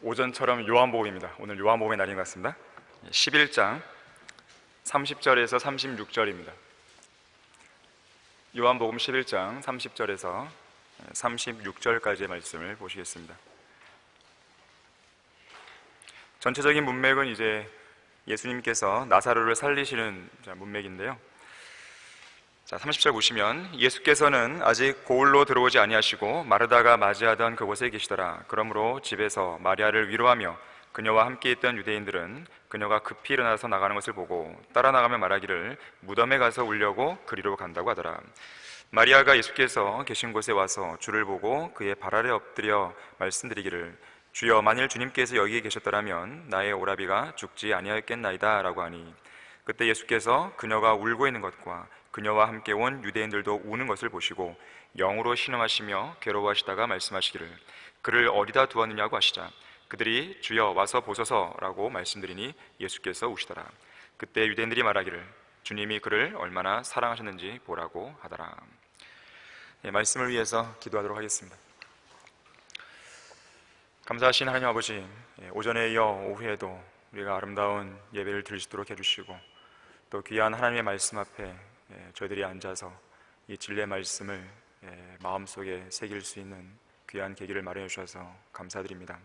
오전처럼 요한복음입니다. 오늘 요한복음의 날인 것 같습니다. 11장 30절에서 36절입니다. 요한복음 11장 30절에서 36절까지의 말씀을 보시겠습니다. 전체적인 문맥은 이제 예수님께서 나사로를 살리시는 문맥인데요. 30절 보시면 예수께서는 아직 고을로 들어오지 아니하시고 마르다가 맞이하던 그곳에 계시더라. 그러므로 집에서 마리아를 위로하며 그녀와 함께 있던 유대인들은 그녀가 급히 일어나서 나가는 것을 보고 따라 나가며 말하기를 무덤에 가서 울려고 그리로 간다고 하더라. 마리아가 예수께서 계신 곳에 와서 주를 보고 그의 발 아래 엎드려 말씀드리기를 주여, 만일 주님께서 여기에 계셨더라면 나의 오라비가 죽지 아니하였겠나이다 라고 하니, 그때 예수께서 그녀가 울고 있는 것과 그녀와 함께 온 유대인들도 우는 것을 보시고 영으로 신음하시며 괴로워하시다가 말씀하시기를 그를 어디다 두었느냐고 하시자 그들이 주여 와서 보소서라고 말씀드리니 예수께서 우시더라. 그때 유대인들이 말하기를 주님이 그를 얼마나 사랑하셨는지 보라고 하더라. 말씀을 위해서 기도하도록 하겠습니다. 감사하신 하나님 아버지, 오전에 이어 오후에도 우리가 아름다운 예배를 드릴 수 있도록 해주시고 또 귀한 하나님의 말씀 앞에 저희들이 앉아서 이 진리의 말씀을 마음속에 새길 수 있는 귀한 계기를 마련해 주셔서 감사드립니다.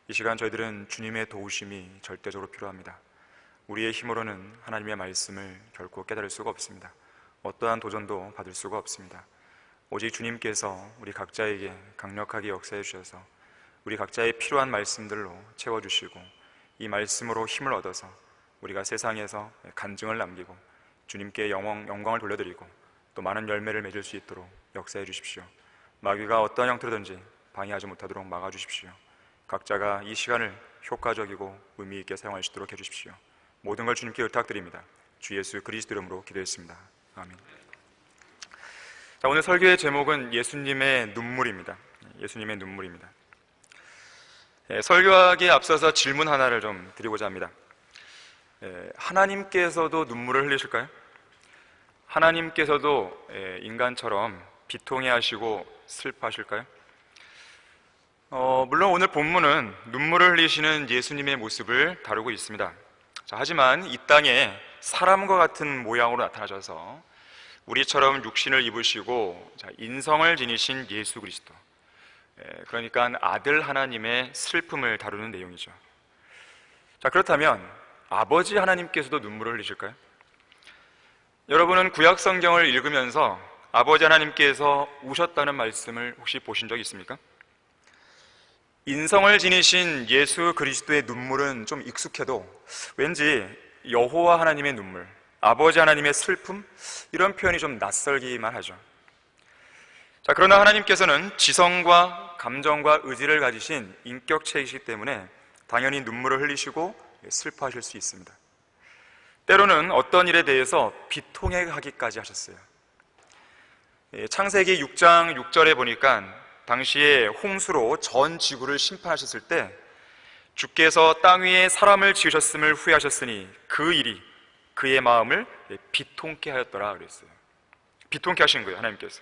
이 시간 저희들은 주님의 도우심이 절대적으로 필요합니다. 우리의 힘으로는 하나님의 말씀을 결코 깨달을 수가 없습니다. 어떠한 도전도 받을 수가 없습니다. 오직 주님께서 우리 각자에게 강력하게 역사해 주셔서 우리 각자의 필요한 말씀들로 채워주시고 이 말씀으로 힘을 얻어서 우리가 세상에서 간증을 남기고 주님께 영광을 돌려드리고 또 많은 열매를 맺을 수 있도록 역사해 주십시오. 마귀가 어떠한 형태로든지 방해하지 못하도록 막아주십시오. 각자가 이 시간을 효과적이고 의미 있게 사용할 수 있도록 해주십시오. 모든 걸 주님께 의탁드립니다. 주 예수 그리스도 이름으로 기도했습니다. 아멘. 오늘 설교의 제목은 예수님의 눈물입니다. 예수님의 눈물입니다. 설교하기에 앞서서 질문 하나를 좀 드리고자 합니다. 하나님께서도 눈물을 흘리실까요? 하나님께서도 인간처럼 비통해 하시고 슬퍼하실까요? 물론 오늘 본문은 눈물을 흘리시는 예수님의 모습을 다루고 있습니다. 하지만 이 땅에 사람과 같은 모양으로 나타나셔서 우리처럼 육신을 입으시고 인성을 지니신 예수 그리스도, 그러니까 아들 하나님의 슬픔을 다루는 내용이죠. 그렇다면 아버지 하나님께서도 눈물을 흘리실까요? 여러분은 구약 성경을 읽으면서 아버지 하나님께서 우셨다는 말씀을 혹시 보신 적 있습니까? 인성을 지니신 예수 그리스도의 눈물은 좀 익숙해도 왠지 여호와 하나님의 눈물, 아버지 하나님의 슬픔, 이런 표현이 좀 낯설기만 하죠. 그러나 하나님께서는 지성과 감정과 의지를 가지신 인격체이시기 때문에 당연히 눈물을 흘리시고 슬퍼하실 수 있습니다. 때로는 어떤 일에 대해서 비통해하기까지 하셨어요. 창세기 6장 6절에 보니까 당시에 홍수로 전 지구를 심판하셨을 때 주께서 땅 위에 사람을 지으셨음을 후회하셨으니 그 일이 그의 마음을 비통케 하였더라 그랬어요. 비통케 하신 거예요, 하나님께서.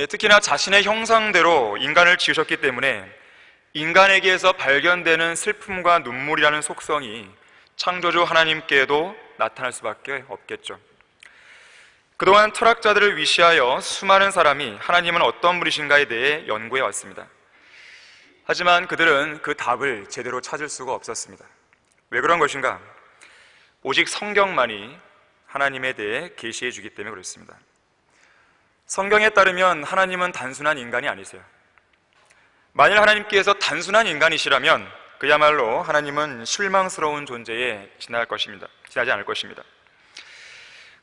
특히나 자신의 형상대로 인간을 지으셨기 때문에 인간에게서 발견되는 슬픔과 눈물이라는 속성이 창조주 하나님께도 나타날 수밖에 없겠죠. 그동안 철학자들을 위시하여 수많은 사람이 하나님은 어떤 분이신가에 대해 연구해 왔습니다. 하지만 그들은 그 답을 제대로 찾을 수가 없었습니다. 왜 그런 것인가? 오직 성경만이 하나님에 대해 계시해 주기 때문에 그렇습니다. 성경에 따르면 하나님은 단순한 인간이 아니세요. 만일 하나님께서 단순한 인간이시라면 그야말로 하나님은 실망스러운 존재에 지나지 않을 것입니다.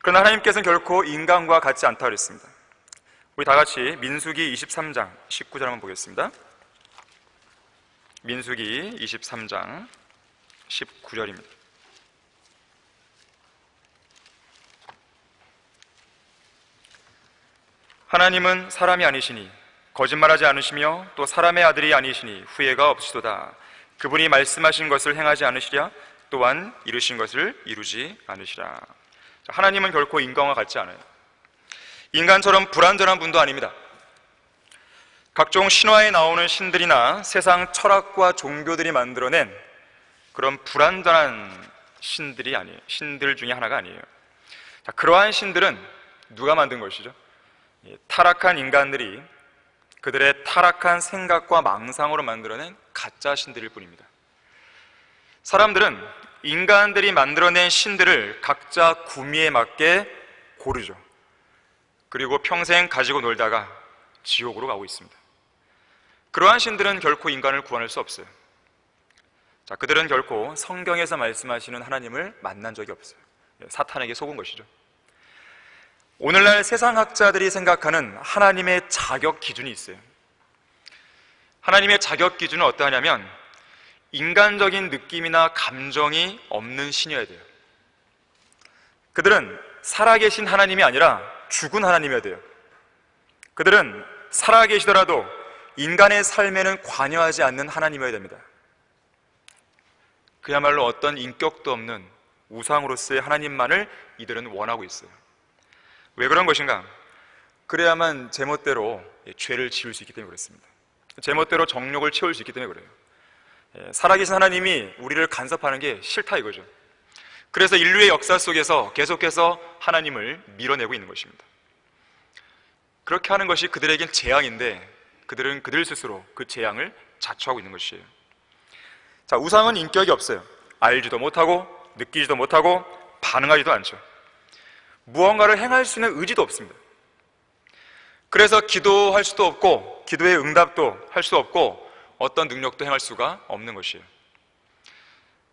그러나 하나님께서는 결코 인간과 같지 않다고 그랬습니다. 우리 다 같이 민수기 23장 19절 한번 보겠습니다. 민수기 23장 19절입니다. 하나님은 사람이 아니시니 거짓말하지 않으시며 또 사람의 아들이 아니시니 후회가 없으시도다. 그분이 말씀하신 것을 행하지 않으시랴 또한 이루신 것을 이루지 않으시라. 하나님은 결코 인간과 같지 않아요. 인간처럼 불완전한 분도 아닙니다. 각종 신화에 나오는 신들이나 세상 철학과 종교들이 만들어낸 그런 불완전한 신들 중에 하나가 아니에요. 자, 그러한 신들은 누가 만든 것이죠? 타락한 인간들이 그들의 타락한 생각과 망상으로 만들어낸 가짜 신들일 뿐입니다. 사람들은 인간들이 만들어낸 신들을 각자 구미에 맞게 고르죠. 그리고 평생 가지고 놀다가 지옥으로 가고 있습니다. 그러한 신들은 결코 인간을 구원할 수 없어요. 자, 그들은 결코 성경에서 말씀하시는 하나님을 만난 적이 없어요. 사탄에게 속은 것이죠. 오늘날 세상학자들이 생각하는 하나님의 자격 기준이 있어요. 하나님의 자격 기준은 어떠하냐면 인간적인 느낌이나 감정이 없는 신이어야 돼요. 그들은 살아계신 하나님이 아니라 죽은 하나님이어야 돼요. 그들은 살아계시더라도 인간의 삶에는 관여하지 않는 하나님이어야 됩니다. 그야말로 어떤 인격도 없는 우상으로서의 하나님만을 이들은 원하고 있어요. 왜 그런 것인가? 그래야만 제멋대로 죄를 지을 수 있기 때문에 그렇습니다. 제멋대로 정욕을 채울 수 있기 때문에 그래요. 살아계신 하나님이 우리를 간섭하는 게 싫다 이거죠. 그래서 인류의 역사 속에서 계속해서 하나님을 밀어내고 있는 것입니다. 그렇게 하는 것이 그들에겐 재앙인데 그들은 그들 스스로 그 재앙을 자초하고 있는 것이에요. 자, 우상은 인격이 없어요. 알지도 못하고 느끼지도 못하고 반응하지도 않죠. 무언가를 행할 수 있는 의지도 없습니다. 그래서 기도할 수도 없고 기도의 응답도 할 수 없고 어떤 능력도 행할 수가 없는 것이에요.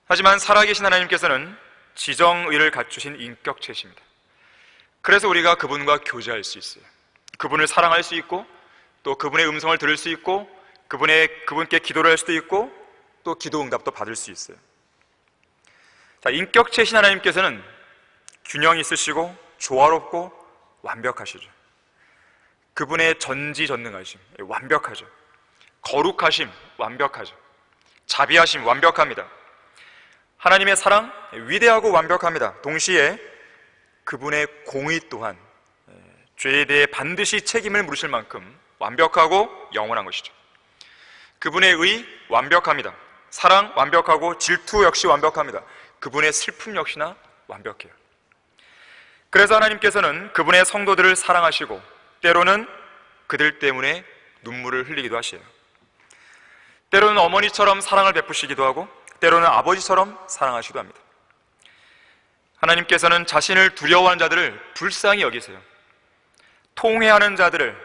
하지만 살아계신 하나님께서는 지정의를 갖추신 인격체십니다. 그래서 우리가 그분과 교제할 수 있어요. 그분을 사랑할 수 있고 또 그분의 음성을 들을 수 있고 그분께 기도를 할 수도 있고 또 기도 응답도 받을 수 있어요. 자, 인격체신 하나님께서는 균형 있으시고 조화롭고 완벽하시죠. 그분의 전지전능하심 완벽하죠. 거룩하심 완벽하죠. 자비하심 완벽합니다. 하나님의 사랑 위대하고 완벽합니다. 동시에 그분의 공의 또한 죄에 대해 반드시 책임을 물으실 만큼 완벽하고 영원한 것이죠. 그분의 의 완벽합니다. 사랑 완벽하고 질투 역시 완벽합니다. 그분의 슬픔 역시나 완벽해요. 그래서 하나님께서는 그분의 성도들을 사랑하시고 때로는 그들 때문에 눈물을 흘리기도 하시요. 때로는 어머니처럼 사랑을 베푸시기도 하고 때로는 아버지처럼 사랑하시기도 합니다. 하나님께서는 자신을 두려워하는 자들을 불쌍히 여기세요. 통회하는 자들을,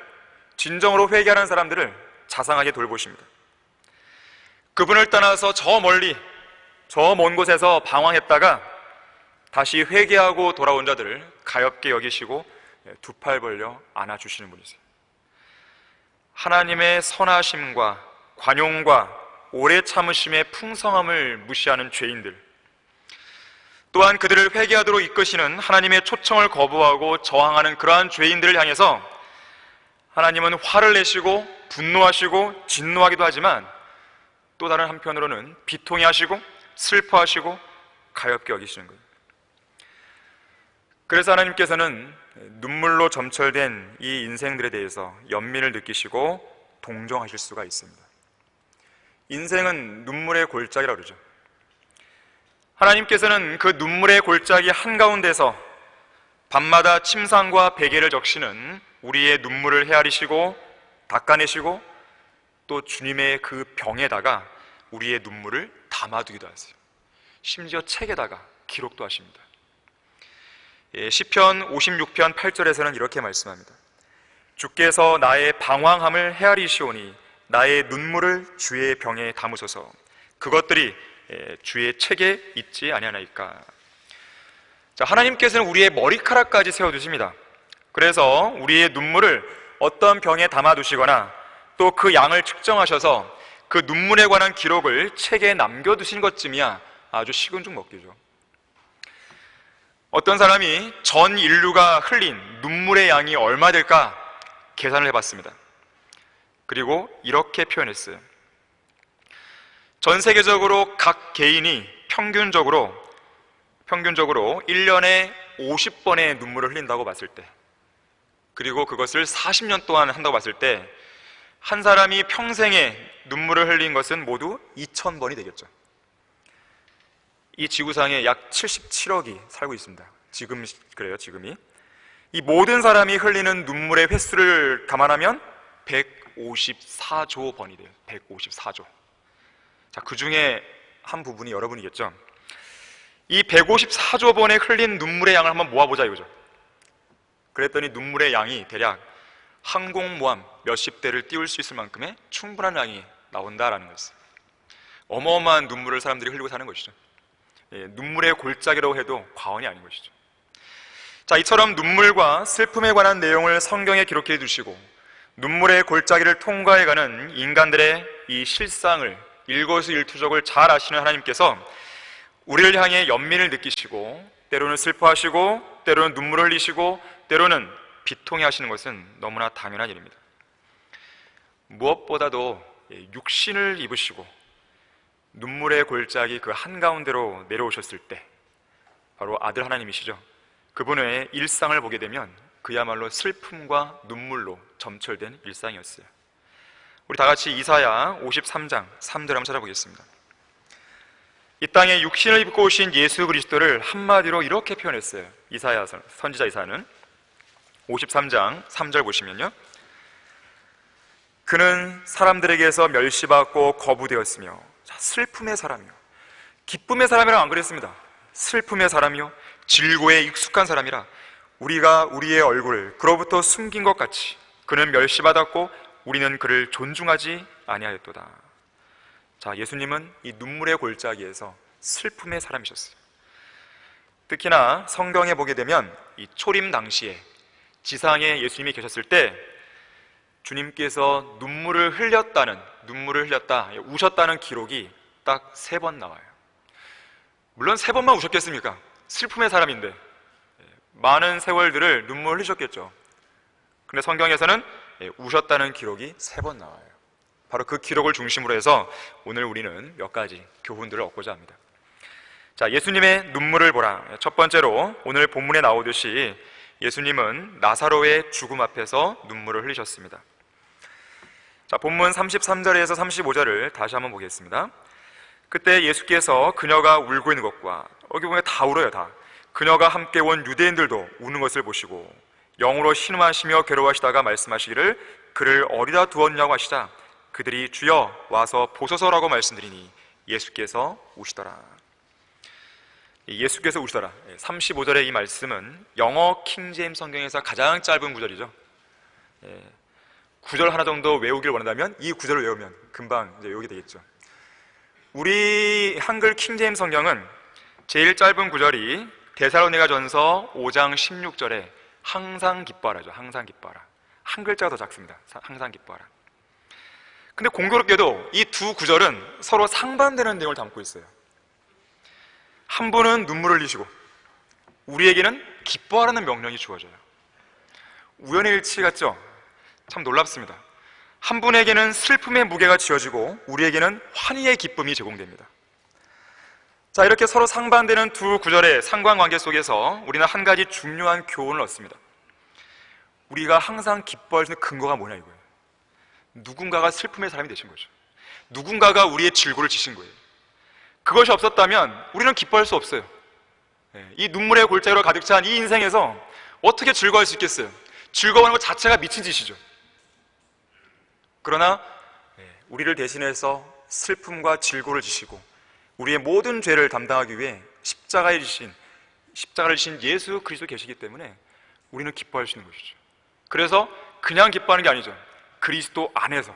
진정으로 회개하는 사람들을 자상하게 돌보십니다. 그분을 떠나서 저 멀리 저 먼 곳에서 방황했다가 다시 회개하고 돌아온 자들을 가엾게 여기시고 두 팔 벌려 안아주시는 분이세요. 하나님의 선하심과 관용과 오래 참으심의 풍성함을 무시하는 죄인들, 또한 그들을 회개하도록 이끄시는 하나님의 초청을 거부하고 저항하는 그러한 죄인들을 향해서 하나님은 화를 내시고 분노하시고 진노하기도 하지만 또 다른 한편으로는 비통해 하시고 슬퍼하시고 가엾게 여기시는 거예요. 그래서 하나님께서는 눈물로 점철된 이 인생들에 대해서 연민을 느끼시고 동정하실 수가 있습니다. 인생은 눈물의 골짜기라고 그러죠. 하나님께서는 그 눈물의 골짜기 한가운데서 밤마다 침상과 베개를 적시는 우리의 눈물을 헤아리시고 닦아내시고 또 주님의 그 병에다가 우리의 눈물을 담아두기도 하세요. 심지어 책에다가 기록도 하십니다. 시편 56편 8절에서는 이렇게 말씀합니다. 주께서 나의 방황함을 헤아리시오니 나의 눈물을 주의 병에 담으소서. 그것들이 주의 책에 있지 아니하나이까. 자, 하나님께서는 우리의 머리카락까지 세워두십니다. 그래서 우리의 눈물을 어떤 병에 담아두시거나 또 그 양을 측정하셔서 그 눈물에 관한 기록을 책에 남겨두신 것쯤이야 아주 식은 죽 먹기죠. 어떤 사람이 전 인류가 흘린 눈물의 양이 얼마 될까 계산을 해봤습니다. 그리고 이렇게 표현했어요. 전 세계적으로 각 개인이 평균적으로 1년에 50번의 눈물을 흘린다고 봤을 때, 그리고 그것을 40년 동안 한다고 봤을 때 한 사람이 평생에 눈물을 흘린 것은 모두 2000번이 되겠죠. 이 지구상에 약 77억이 살고 있습니다. 그래요, 지금이. 이 모든 사람이 흘리는 눈물의 횟수를 감안하면 154조 번이 돼요. 154조. 자, 그 중에 한 부분이 여러분이겠죠. 이 154조 번에 흘린 눈물의 양을 한번 모아보자 이거죠. 그랬더니 눈물의 양이 대략 항공모함 몇십 대를 띄울 수 있을 만큼의 충분한 양이 나온다라는 것이죠. 어마어마한 눈물을 사람들이 흘리고 사는 것이죠. 눈물의 골짜기라고 해도 과언이 아닌 것이죠. 자, 이처럼 눈물과 슬픔에 관한 내용을 성경에 기록해 두시고 눈물의 골짜기를 통과해가는 인간들의 이 실상을 일거수일투족을 잘 아시는 하나님께서 우리를 향해 연민을 느끼시고 때로는 슬퍼하시고 때로는 눈물을 흘리시고 때로는 비통해 하시는 것은 너무나 당연한 일입니다. 무엇보다도 육신을 입으시고 눈물의 골짜기 그 한가운데로 내려오셨을 때 바로 아들 하나님이시죠. 그분의 일상을 보게 되면 그야말로 슬픔과 눈물로 점철된 일상이었어요. 우리 다 같이 이사야 53장 3절 한번 찾아보겠습니다. 이 땅에 육신을 입고 오신 예수 그리스도를 한마디로 이렇게 표현했어요. 선지자 이사야는 53장 3절 보시면요, 그는 사람들에게서 멸시받고 거부되었으며 슬픔의 사람이요, 기쁨의 사람이라고 안 그랬습니다. 슬픔의 사람이요, 질고에 익숙한 사람이라 우리가 우리의 얼굴을 그로부터 숨긴 것 같이 그는 멸시받았고 우리는 그를 존중하지 아니하였도다. 자, 예수님은 이 눈물의 골짜기에서 슬픔의 사람이셨어요. 특히나 성경에 보게 되면 이 초림 당시에 지상에 예수님이 계셨을 때 주님께서 눈물을 흘렸다, 우셨다는 기록이 딱 3번 나와요. 물론 3번만 우셨겠습니까? 슬픔의 사람인데 많은 세월들을 눈물을 흘리셨겠죠. 근데 성경에서는 우셨다는 기록이 3번 나와요. 바로 그 기록을 중심으로 해서 오늘 우리는 몇 가지 교훈들을 얻고자 합니다. 자, 예수님의 눈물을 보라. 첫 번째로 오늘 본문에 나오듯이 예수님은 나사로의 죽음 앞에서 눈물을 흘리셨습니다. 자, 본문 33절에서 35절을 다시 한번 보겠습니다. 그때 예수께서 그녀가 울고 있는 것과, 여기 보면 다 울어요, 다. 그녀가 함께 온 유대인들도 우는 것을 보시고 영으로 신음하시며 괴로워하시다가 말씀하시기를 그를 어디다 두었냐고 하시자 그들이 주여 와서 보소서라고 말씀드리니 예수께서 우시더라. 예수께서 우시더라. 35절의 이 말씀은 영어 킹제임스 성경에서 가장 짧은 구절이죠. 구절 하나 정도 외우기를 원한다면 이 구절을 외우면 금방 이제 외우게 되겠죠. 우리 한글 킹제임스 성경은 제일 짧은 구절이 데살로니가전서 5장 16절에 항상 기뻐하라죠. 항상 기뻐하라. 한 글자가 더 작습니다. 항상 기뻐하라. 근데 공교롭게도 이 두 구절은 서로 상반되는 내용을 담고 있어요. 한 분은 눈물을 흘리시고 우리에게는 기뻐하라는 명령이 주어져요. 우연의 일치 같죠? 참 놀랍습니다. 한 분에게는 슬픔의 무게가 지어지고 우리에게는 환희의 기쁨이 제공됩니다. 자, 이렇게 서로 상반되는 두 구절의 상관관계 속에서 우리는 한 가지 중요한 교훈을 얻습니다. 우리가 항상 기뻐할 수 있는 근거가 뭐냐 이거예요. 누군가가 슬픔의 사람이 되신 거죠. 누군가가 우리의 질고를 지신 거예요. 그것이 없었다면 우리는 기뻐할 수 없어요. 이 눈물의 골짜기로 가득 찬 이 인생에서 어떻게 즐거워할 수 있겠어요? 즐거워하는 것 자체가 미친 짓이죠. 그러나 우리를 대신해서 슬픔과 질고를 지시고 우리의 모든 죄를 담당하기 위해 십자가를 지신 예수 그리스도 계시기 때문에 우리는 기뻐할 수 있는 것이죠. 그래서 그냥 기뻐하는 게 아니죠. 그리스도 안에서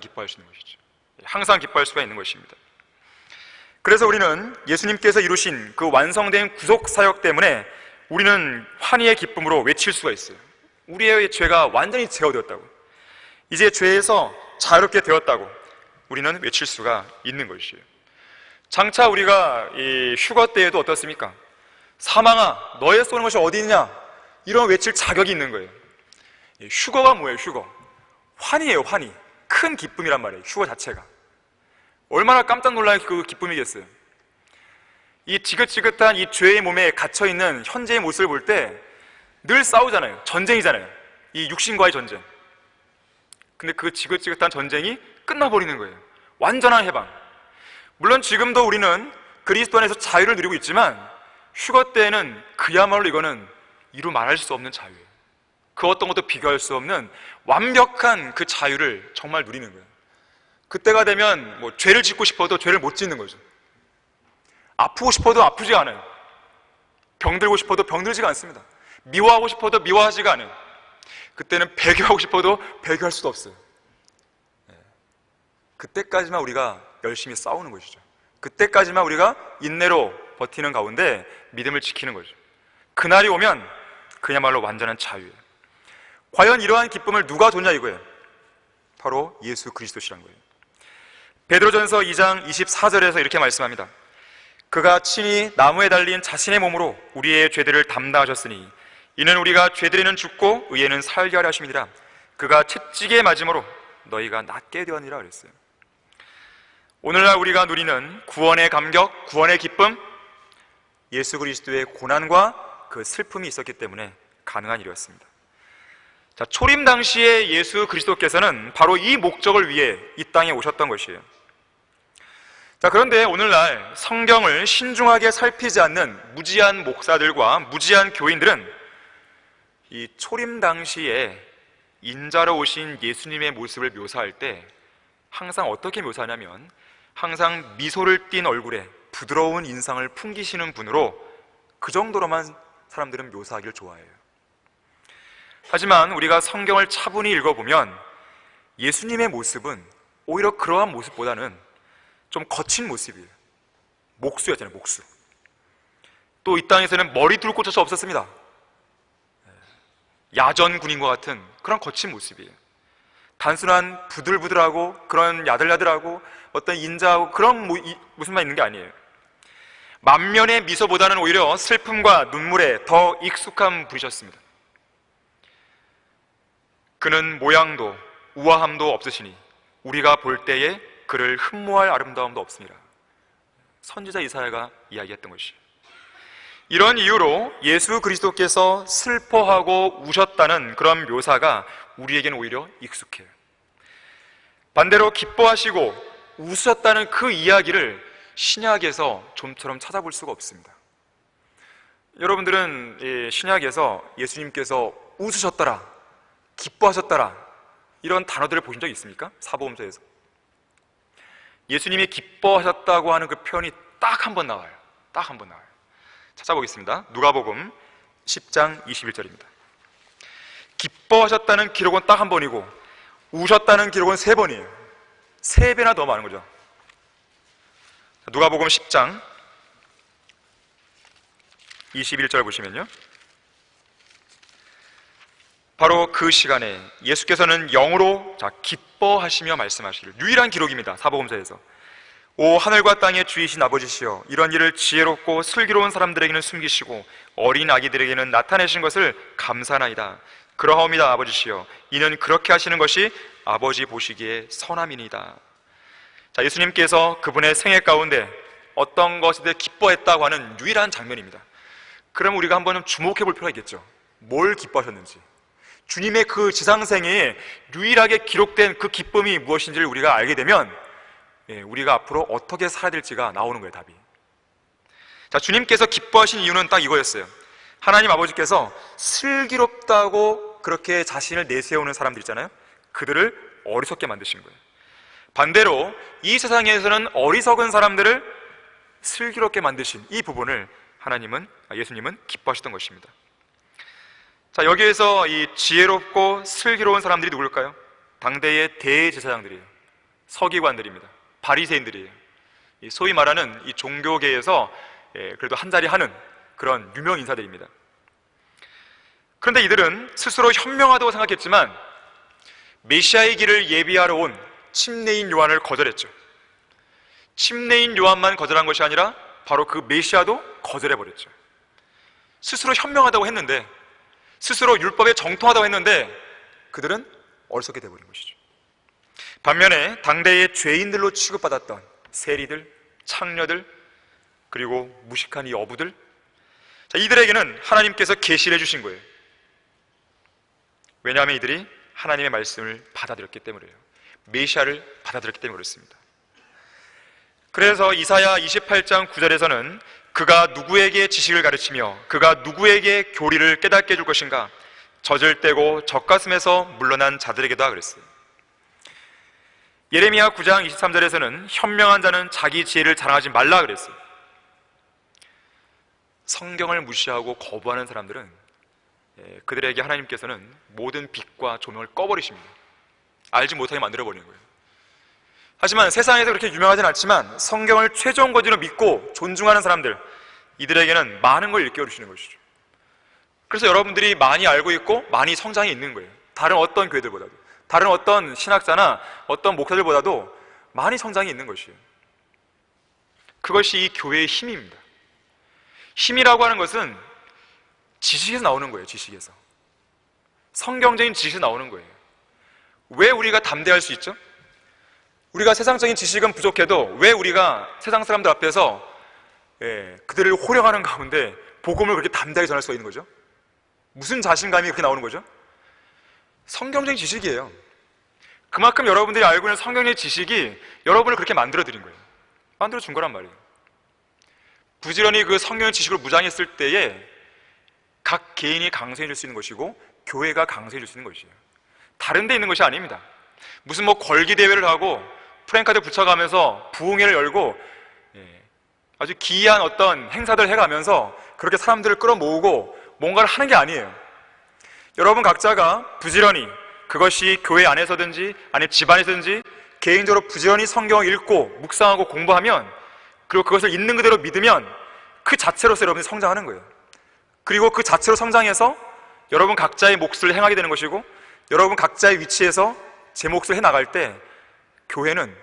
기뻐할 수 있는 것이죠. 항상 기뻐할 수가 있는 것입니다. 그래서 우리는 예수님께서 이루신 그 완성된 구속 사역 때문에 우리는 환희의 기쁨으로 외칠 수가 있어요. 우리의 죄가 완전히 제어되었다고, 이제 죄에서 자유롭게 되었다고 우리는 외칠 수가 있는 것이에요. 장차 우리가 이 휴거 때에도 어떻습니까? 사망아 너의 쏘는 것이 어디 있냐, 이런 외칠 자격이 있는 거예요. 휴거가 뭐예요? 휴거 환희예요. 환희, 큰 기쁨이란 말이에요. 휴거 자체가 얼마나 깜짝 놀랄 그 기쁨이겠어요. 이 지긋지긋한 이 죄의 몸에 갇혀있는 현재의 모습을 볼 때 늘 싸우잖아요. 전쟁이잖아요. 이 육신과의 전쟁. 근데 그 지긋지긋한 전쟁이 끝나버리는 거예요. 완전한 해방. 물론 지금도 우리는 그리스도 안에서 자유를 누리고 있지만 휴거 때에는 그야말로 이거는 이루 말할 수 없는 자유예요. 그 어떤 것도 비교할 수 없는 완벽한 그 자유를 정말 누리는 거예요. 그때가 되면 뭐 죄를 짓고 싶어도 죄를 못 짓는 거죠. 아프고 싶어도 아프지 않아요. 병들고 싶어도 병들지가 않습니다. 미워하고 싶어도 미워하지가 않아요. 그때는 배교하고 싶어도 배교할 수도 없어요. 그때까지만 우리가 열심히 싸우는 것이죠. 그때까지만 우리가 인내로 버티는 가운데 믿음을 지키는 거죠. 그날이 오면 그야말로 완전한 자유예요. 과연 이러한 기쁨을 누가 줬냐 이거예요. 바로 예수 그리스도시란 거예요. 베드로전서 2장 24절에서 이렇게 말씀합니다. 그가 친히 나무에 달린 자신의 몸으로 우리의 죄들을 담당하셨으니 이는 우리가 죄들에는 죽고 의에는 살게 하려 하심이니라. 그가 채찍에 맞음으로 너희가 낫게 되었니라 그랬어요. 오늘날 우리가 누리는 구원의 감격, 구원의 기쁨, 예수 그리스도의 고난과 그 슬픔이 있었기 때문에 가능한 일이었습니다. 자, 초림 당시에 예수 그리스도께서는 바로 이 목적을 위해 이 땅에 오셨던 것이에요. 자, 그런데 오늘날 성경을 신중하게 살피지 않는 무지한 목사들과 무지한 교인들은 이 초림 당시에 인자로 오신 예수님의 모습을 묘사할 때 항상 어떻게 묘사하냐면 항상 미소를 띤 얼굴에 부드러운 인상을 풍기시는 분으로 그 정도로만 사람들은 묘사하기를 좋아해요. 하지만 우리가 성경을 차분히 읽어보면 예수님의 모습은 오히려 그러한 모습보다는 좀 거친 모습이에요. 목수였잖아요, 목수. 또 이 땅에서는 머리 둘 곳조차 없었습니다. 야전 군인과 같은 그런 거친 모습이에요. 단순한 부들부들하고 그런 야들야들하고 어떤 인자하고 그런 모습만 있는 게 아니에요. 만면의 미소보다는 오히려 슬픔과 눈물에 더 익숙한 분이셨습니다. 그는 모양도 우아함도 없으시니 우리가 볼 때에 그를 흠모할 아름다움도 없습니다. 선지자 이사야가 이야기했던 것이에요. 이런 이유로 예수 그리스도께서 슬퍼하고 우셨다는 그런 묘사가 우리에게는 오히려 익숙해요. 반대로 기뻐하시고 웃으셨다는 그 이야기를 신약에서 좀처럼 찾아볼 수가 없습니다. 여러분들은 신약에서 예수님께서 웃으셨더라, 기뻐하셨더라 이런 단어들을 보신 적 있습니까? 사복음서에서 예수님이 기뻐하셨다고 하는 그 표현이 딱 한 번 나와요. 딱 한 번 나와요. 찾아보겠습니다. 누가복음 10장 21절입니다. 기뻐하셨다는 기록은 딱 한 번이고 우셨다는 기록은 3번이에요. 3배나 더 많은 거죠. 누가복음 10장 21절 보시면요, 바로 그 시간에 예수께서는 영으로 기뻐하시며 말씀하시기를, 유일한 기록입니다. 사복음서에서. 오 하늘과 땅의 주이신 아버지시여, 이런 일을 지혜롭고 슬기로운 사람들에게는 숨기시고 어린 아기들에게는 나타내신 것을 감사나이다. 그러하옵니다 아버지시여, 이는 그렇게 하시는 것이 아버지 보시기에 선함이니이다. 자, 예수님께서 그분의 생애 가운데 어떤 것에 기뻐했다고 하는 유일한 장면입니다. 그럼 우리가 한번 주목해 볼 필요가 있겠죠. 뭘 기뻐하셨는지, 주님의 그 지상생애에 유일하게 기록된 그 기쁨이 무엇인지를 우리가 알게 되면 우리가 앞으로 어떻게 살아야 될지가 나오는 거예요, 답이. 자, 주님께서 기뻐하신 이유는 딱 이거였어요. 하나님 아버지께서 슬기롭다고 그렇게 자신을 내세우는 사람들 있잖아요. 그들을 어리석게 만드신 거예요. 반대로 이 세상에서는 어리석은 사람들을 슬기롭게 만드신 이 부분을 예수님은 기뻐하셨던 것입니다. 자, 여기에서 이 지혜롭고 슬기로운 사람들이 누굴까요? 당대의 대제사장들이에요. 서기관들입니다. 바리새인들이에요. 소위 말하는 이 종교계에서 그래도 한 자리 하는 그런 유명 인사들입니다. 그런데 이들은 스스로 현명하다고 생각했지만 메시아의 길을 예비하러 온 침례인 요한을 거절했죠. 침례인 요한만 거절한 것이 아니라 바로 그 메시아도 거절해버렸죠. 스스로 현명하다고 했는데, 스스로 율법에 정통하다고 했는데 그들은 어리석게 되어버린 것이죠. 반면에 당대의 죄인들로 취급받았던 세리들, 창녀들, 그리고 무식한 이 어부들, 자, 이들에게는 하나님께서 계시를 해주신 거예요. 왜냐하면 이들이 하나님의 말씀을 받아들였기 때문이에요. 메시아를 받아들였기 때문에 그렇습니다. 그래서 이사야 28장 9절에서는 그가 누구에게 지식을 가르치며 그가 누구에게 교리를 깨닫게 해줄 것인가, 젖을 떼고 젖가슴에서 물러난 자들에게도 그랬어요. 예레미야 9장 23절에서는 현명한 자는 자기 지혜를 자랑하지 말라 그랬어요. 성경을 무시하고 거부하는 사람들은 그들에게 하나님께서는 모든 빛과 조명을 꺼버리십니다. 알지 못하게 만들어버리는 거예요. 하지만 세상에서 그렇게 유명하진 않지만 성경을 최종 권위로 믿고 존중하는 사람들, 이들에게는 많은 걸 일깨워 주시는 것이죠. 그래서 여러분들이 많이 알고 있고 많이 성장이 있는 거예요. 다른 어떤 교회들보다도, 다른 어떤 신학자나 어떤 목사들보다도 많이 성장이 있는 것이에요. 그것이 이 교회의 힘입니다. 힘이라고 하는 것은 지식에서 나오는 거예요. 지식에서, 성경적인 지식에서 나오는 거예요. 왜 우리가 담대할 수 있죠? 우리가 세상적인 지식은 부족해도 왜 우리가 세상 사람들 앞에서 그들을 호령하는 가운데 복음을 그렇게 담대하게 전할 수가 있는 거죠? 무슨 자신감이 그렇게 나오는 거죠? 성경적인 지식이에요. 그만큼 여러분들이 알고 있는 성경의 지식이 여러분을 그렇게 만들어드린 거예요. 만들어준 거란 말이에요. 부지런히 그 성경의 지식을 무장했을 때에 각 개인이 강성해질 수 있는 것이고 교회가 강성해질 수 있는 것이에요. 다른 데 있는 것이 아닙니다. 무슨 걸기 대회를 하고 프랭카드 붙여가면서 부흥회를 열고 아주 기이한 어떤 행사들을 해가면서 그렇게 사람들을 끌어모으고 뭔가를 하는 게 아니에요. 여러분 각자가 부지런히, 그것이 교회 안에서든지 아니면 집안에서든지 개인적으로 부지런히 성경을 읽고 묵상하고 공부하면, 그리고 그것을 있는 그대로 믿으면 그 자체로서 여러분이 성장하는 거예요. 그리고 그 자체로 성장해서 여러분 각자의 몫을 행하게 되는 것이고, 여러분 각자의 위치에서 제 몫을 해나갈 때 교회는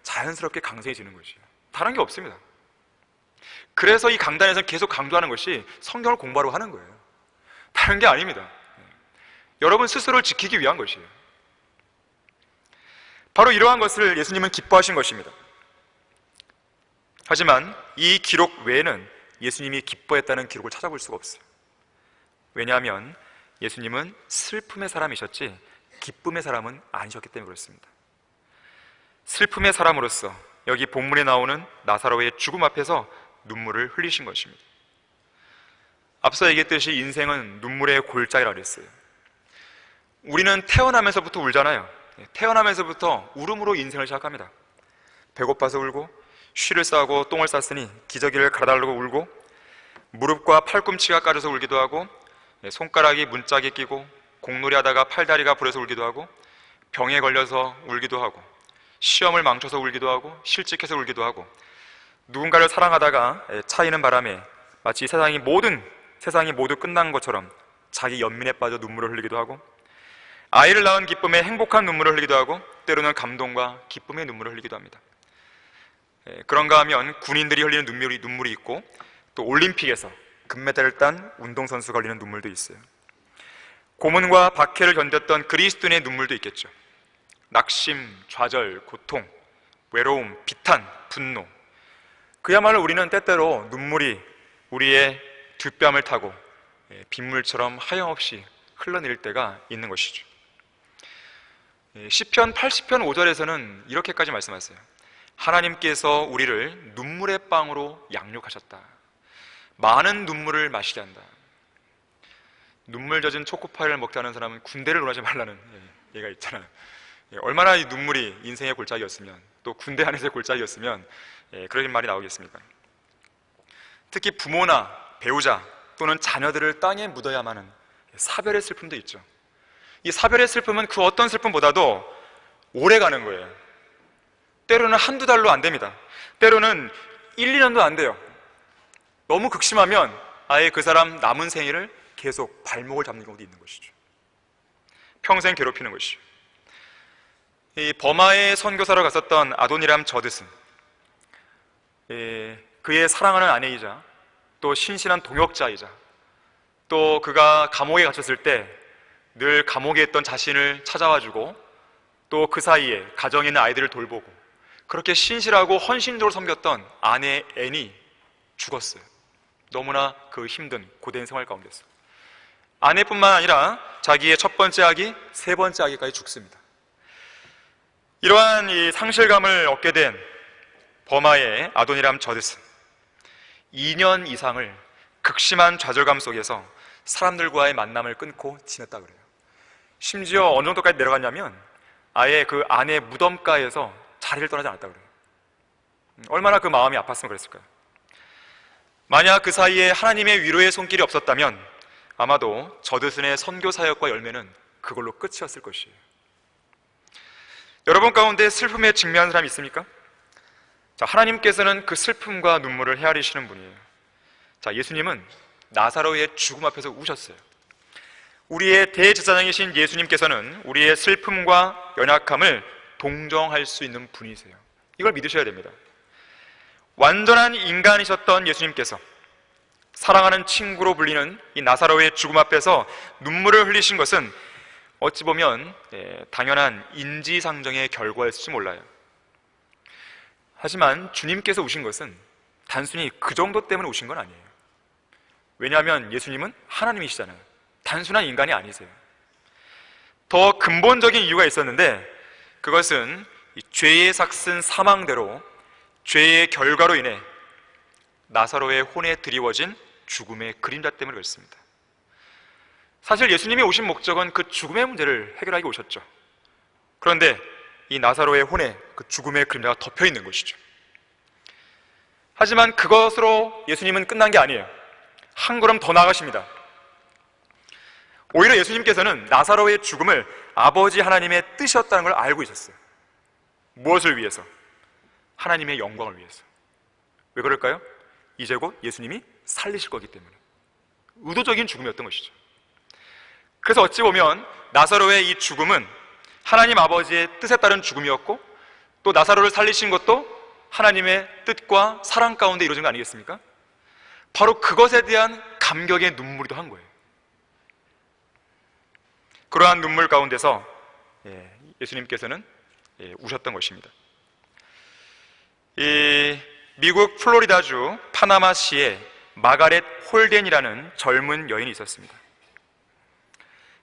자연스럽게 강성해지는 것이에요. 다른 게 없습니다. 그래서 이 강단에서 계속 강조하는 것이 성경을 공부하라고 하는 거예요. 다른 게 아닙니다. 여러분 스스로를 지키기 위한 것이에요. 바로 이러한 것을 예수님은 기뻐하신 것입니다. 하지만 이 기록 외에는 예수님이 기뻐했다는 기록을 찾아볼 수가 없어요. 왜냐하면 예수님은 슬픔의 사람이셨지 기쁨의 사람은 아니셨기 때문에 그렇습니다. 슬픔의 사람으로서 여기 본문에 나오는 나사로의 죽음 앞에서 눈물을 흘리신 것입니다. 앞서 얘기했듯이 인생은 눈물의 골짜기라고 그랬어요. 우리는 태어나면서부터 울잖아요. 태어나면서부터 울음으로 인생을 시작합니다. 배고파서 울고, 쉬를 싸고 똥을 쌌으니 기저귀를 갈아달라고 울고, 무릎과 팔꿈치가 까져서 울기도 하고, 손가락이 문짝에 끼고, 공놀이 하다가 팔다리가 부러서 울기도 하고, 병에 걸려서 울기도 하고, 시험을 망쳐서 울기도 하고, 실직해서 울기도 하고, 누군가를 사랑하다가 차이는 바람에 마치 세상이 모두 끝난 것처럼 자기 연민에 빠져 눈물을 흘리기도 하고, 아이를 낳은 기쁨에 행복한 눈물을 흘리기도 하고, 때로는 감동과 기쁨의 눈물을 흘리기도 합니다. 그런가 하면 군인들이 흘리는 눈물이 있고, 또 올림픽에서 금메달을 딴 운동선수가 흘리는 눈물도 있어요. 고문과 박해를 견뎠던 그리스도인의 눈물도 있겠죠. 낙심, 좌절, 고통, 외로움, 비탄, 분노, 그야말로 우리는 때때로 눈물이 우리의 뒷뺨을 타고 빗물처럼 하염없이 흘러내릴 때가 있는 것이죠. 시편 80편 5절에서는 이렇게까지 말씀하세요. 하나님께서 우리를 눈물의 빵으로 양육하셨다. 많은 눈물을 마시게 한다. 눈물 젖은 초코파이를 먹자는 사람은 군대를 논하지 말라는 얘가 있잖아요. 얼마나 이 눈물이 인생의 골짜기였으면, 또 군대 안에서의 골짜기였으면 그런 말이 나오겠습니까? 특히 부모나 배우자 또는 자녀들을 땅에 묻어야만 하는 사별의 슬픔도 있죠. 이 사별의 슬픔은 그 어떤 슬픔보다도 오래 가는 거예요. 때로는 한두 달로 안 됩니다. 때로는 1, 2년도 안 돼요. 너무 극심하면 아예 그 사람 남은 생일을 계속 발목을 잡는 경우도 있는 것이죠. 평생 괴롭히는 것이죠. 이 버마의 선교사로 갔었던 아도니람 저드슨, 그의 사랑하는 아내이자 또 신실한 동역자이자 또 그가 감옥에 갇혔을 때 늘 감옥에 있던 자신을 찾아와주고 또 그 사이에 가정에 있는 아이들을 돌보고 그렇게 신실하고 헌신적으로 섬겼던 아내 앤이 죽었어요. 너무나 그 힘든 고된 생활 가운데서. 아내뿐만 아니라 자기의 첫 번째 아기, 세 번째 아기까지 죽습니다. 이러한 이 상실감을 얻게 된 버마의 아도니람 저드슨, 2년 이상을 극심한 좌절감 속에서 사람들과의 만남을 끊고 지냈다 그래요. 심지어 어느 정도까지 내려갔냐면 아예 그 아내 무덤가에서 자리를 떠나지 않았다 그래요. 얼마나 그 마음이 아팠으면 그랬을까요? 만약 그 사이에 하나님의 위로의 손길이 없었다면 아마도 저드슨의 선교 사역과 열매는 그걸로 끝이었을 것이에요. 여러분 가운데 슬픔에 직면한 사람이 있습니까? 자, 하나님께서는 그 슬픔과 눈물을 헤아리시는 분이에요. 자, 예수님은 나사로의 죽음 앞에서 우셨어요. 우리의 대제사장이신 예수님께서는 우리의 슬픔과 연약함을 동정할 수 있는 분이세요. 이걸 믿으셔야 됩니다. 완전한 인간이셨던 예수님께서 사랑하는 친구로 불리는 이 나사로의 죽음 앞에서 눈물을 흘리신 것은 어찌 보면 당연한 인지상정의 결과였을지 몰라요. 하지만 주님께서 우신 것은 단순히 그 정도 때문에 우신 건 아니에요. 왜냐하면 예수님은 하나님이시잖아요. 단순한 인간이 아니세요. 더 근본적인 이유가 있었는데 그것은 이 죄의 삭슨 사망대로 죄의 결과로 인해 나사로의 혼에 드리워진 죽음의 그림자 때문에 그렇습니다. 사실 예수님이 오신 목적은 그 죽음의 문제를 해결하기 오셨죠. 그런데 이 나사로의 혼에 그 죽음의 그림자가 덮여 있는 것이죠. 하지만 그것으로 예수님은 끝난 게 아니에요. 한 걸음 더 나아가십니다. 오히려 예수님께서는 나사로의 죽음을 아버지 하나님의 뜻이었다는 걸 알고 있었어요. 무엇을 위해서? 하나님의 영광을 위해서. 왜 그럴까요? 이제 곧 예수님이 살리실 거기 때문에. 의도적인 죽음이었던 것이죠. 그래서 어찌 보면 나사로의 이 죽음은 하나님 아버지의 뜻에 따른 죽음이었고, 또 나사로를 살리신 것도 하나님의 뜻과 사랑 가운데 이루어진 거 아니겠습니까? 바로 그것에 대한 감격의 눈물이도 한 거예요. 그러한 눈물 가운데서 예수님께서는 우셨던 것입니다. 이 미국 플로리다주 파나마시에 마가렛 홀덴이라는 젊은 여인이 있었습니다.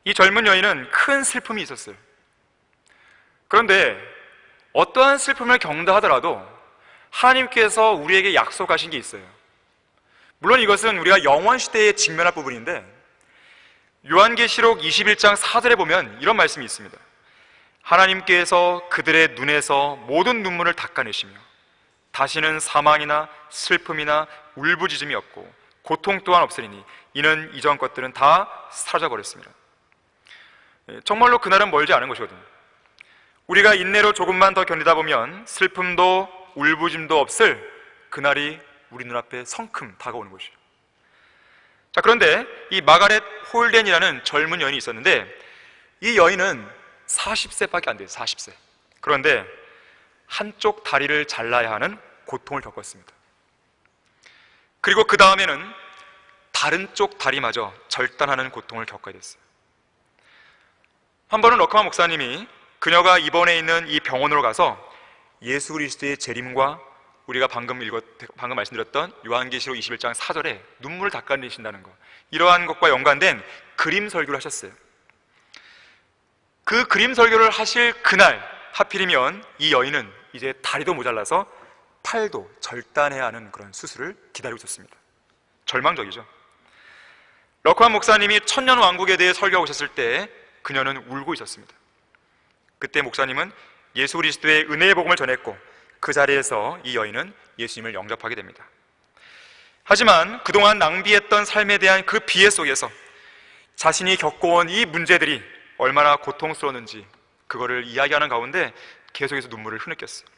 이 젊은 여인은 큰 슬픔이 있었어요. 그런데 어떠한 슬픔을 겪는다 하더라도 하나님께서 우리에게 약속하신 게 있어요. 물론 이것은 우리가 영원시대에 직면할 부분인데, 요한계시록 21장 4절에 보면 이런 말씀이 있습니다. 하나님께서 그들의 눈에서 모든 눈물을 닦아내시며 다시는 사망이나 슬픔이나 울부짖음이 없고 고통 또한 없으리니 이는 이전 것들은 다 사라져버렸습니다. 정말로 그날은 멀지 않은 것이거든요. 우리가 인내로 조금만 더 견디다 보면 슬픔도 울부짖음도 없을 그날이 우리 눈앞에 성큼 다가오는 것이죠. 자, 그런데 이 마가렛 홀덴이라는 젊은 여인이 있었는데, 이 여인은 40세밖에 안 돼요. 40세. 그런데 한쪽 다리를 잘라야 하는 고통을 겪었습니다. 그리고 그 다음에는 다른 쪽 다리마저 절단하는 고통을 겪어야 됐어요. 한 번은 러커마 목사님이 그녀가 입원해 있는 이 병원으로 가서 예수 그리스도의 재림과 우리가 방금 말씀드렸던 요한계시록 21장 4절에 눈물을 닦아내신다는 것, 이러한 것과 연관된 그림 설교를 하셨어요. 그 그림 설교를 하실 그날 하필이면 이 여인은 이제 다리도 모자라서 팔도 절단해야 하는 그런 수술을 기다리고 있었습니다. 절망적이죠. 러크한 목사님이 천년왕국에 대해 설교하고 오셨을 때 그녀는 울고 있었습니다. 그때 목사님은 예수 그리스도의 은혜의 복음을 전했고, 그 자리에서 이 여인은 예수님을 영접하게 됩니다. 하지만 그동안 낭비했던 삶에 대한 그 비애 속에서 자신이 겪어온 이 문제들이 얼마나 고통스러웠는지 그거를 이야기하는 가운데 계속해서 눈물을 흐느꼈어요.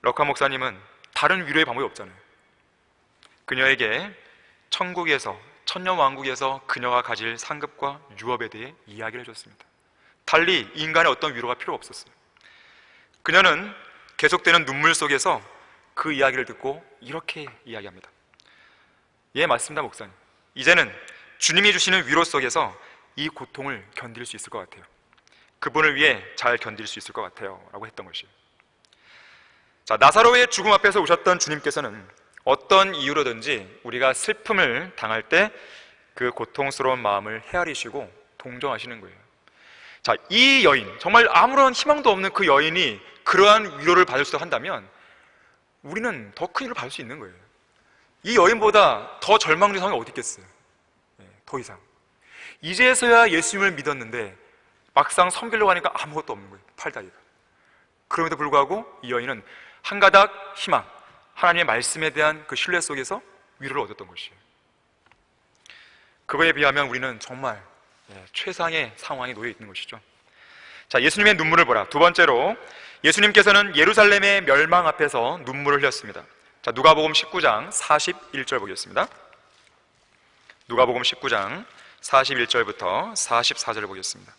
러카 목사님은 다른 위로의 방법이 없잖아요. 그녀에게 천국에서, 천년왕국에서 그녀가 가질 상급과 유업에 대해 이야기를 해줬습니다. 달리 인간의 어떤 위로가 필요 없었어요. 그녀는 계속되는 눈물 속에서 그 이야기를 듣고 이렇게 이야기합니다. 예, 맞습니다, 목사님. 이제는 주님이 주시는 위로 속에서 이 고통을 견딜 수 있을 것 같아요. 그분을 위해 잘 견딜 수 있을 것 같아요 라고 했던 것이에요. 자, 나사로의 죽음 앞에서 오셨던 주님께서는 어떤 이유로든지 우리가 슬픔을 당할 때 그 고통스러운 마음을 헤아리시고 동정하시는 거예요. 자, 이 여인, 정말 아무런 희망도 없는 그 여인이 그러한 위로를 받을 수 한다면 우리는 더 큰 위로를 받을 수 있는 거예요. 이 여인보다 더 절망적인 상황이 어디 있겠어요? 더 이상. 이제서야 예수님을 믿었는데 막상 섬기려고 하니까 아무것도 없는 거예요. 팔다리가. 그럼에도 불구하고 이 여인은 한 가닥 희망, 하나님의 말씀에 대한 그 신뢰 속에서 위로를 얻었던 것이에요. 그거에 비하면 우리는 정말 최상의 상황에 놓여 있는 것이죠. 자, 예수님의 눈물을 보라. 두 번째로 예수님께서는 예루살렘의 멸망 앞에서 눈물을 흘렸습니다. 자, 누가복음 19장 41절 보겠습니다. 누가복음 19장 41절부터 44절을 보겠습니다.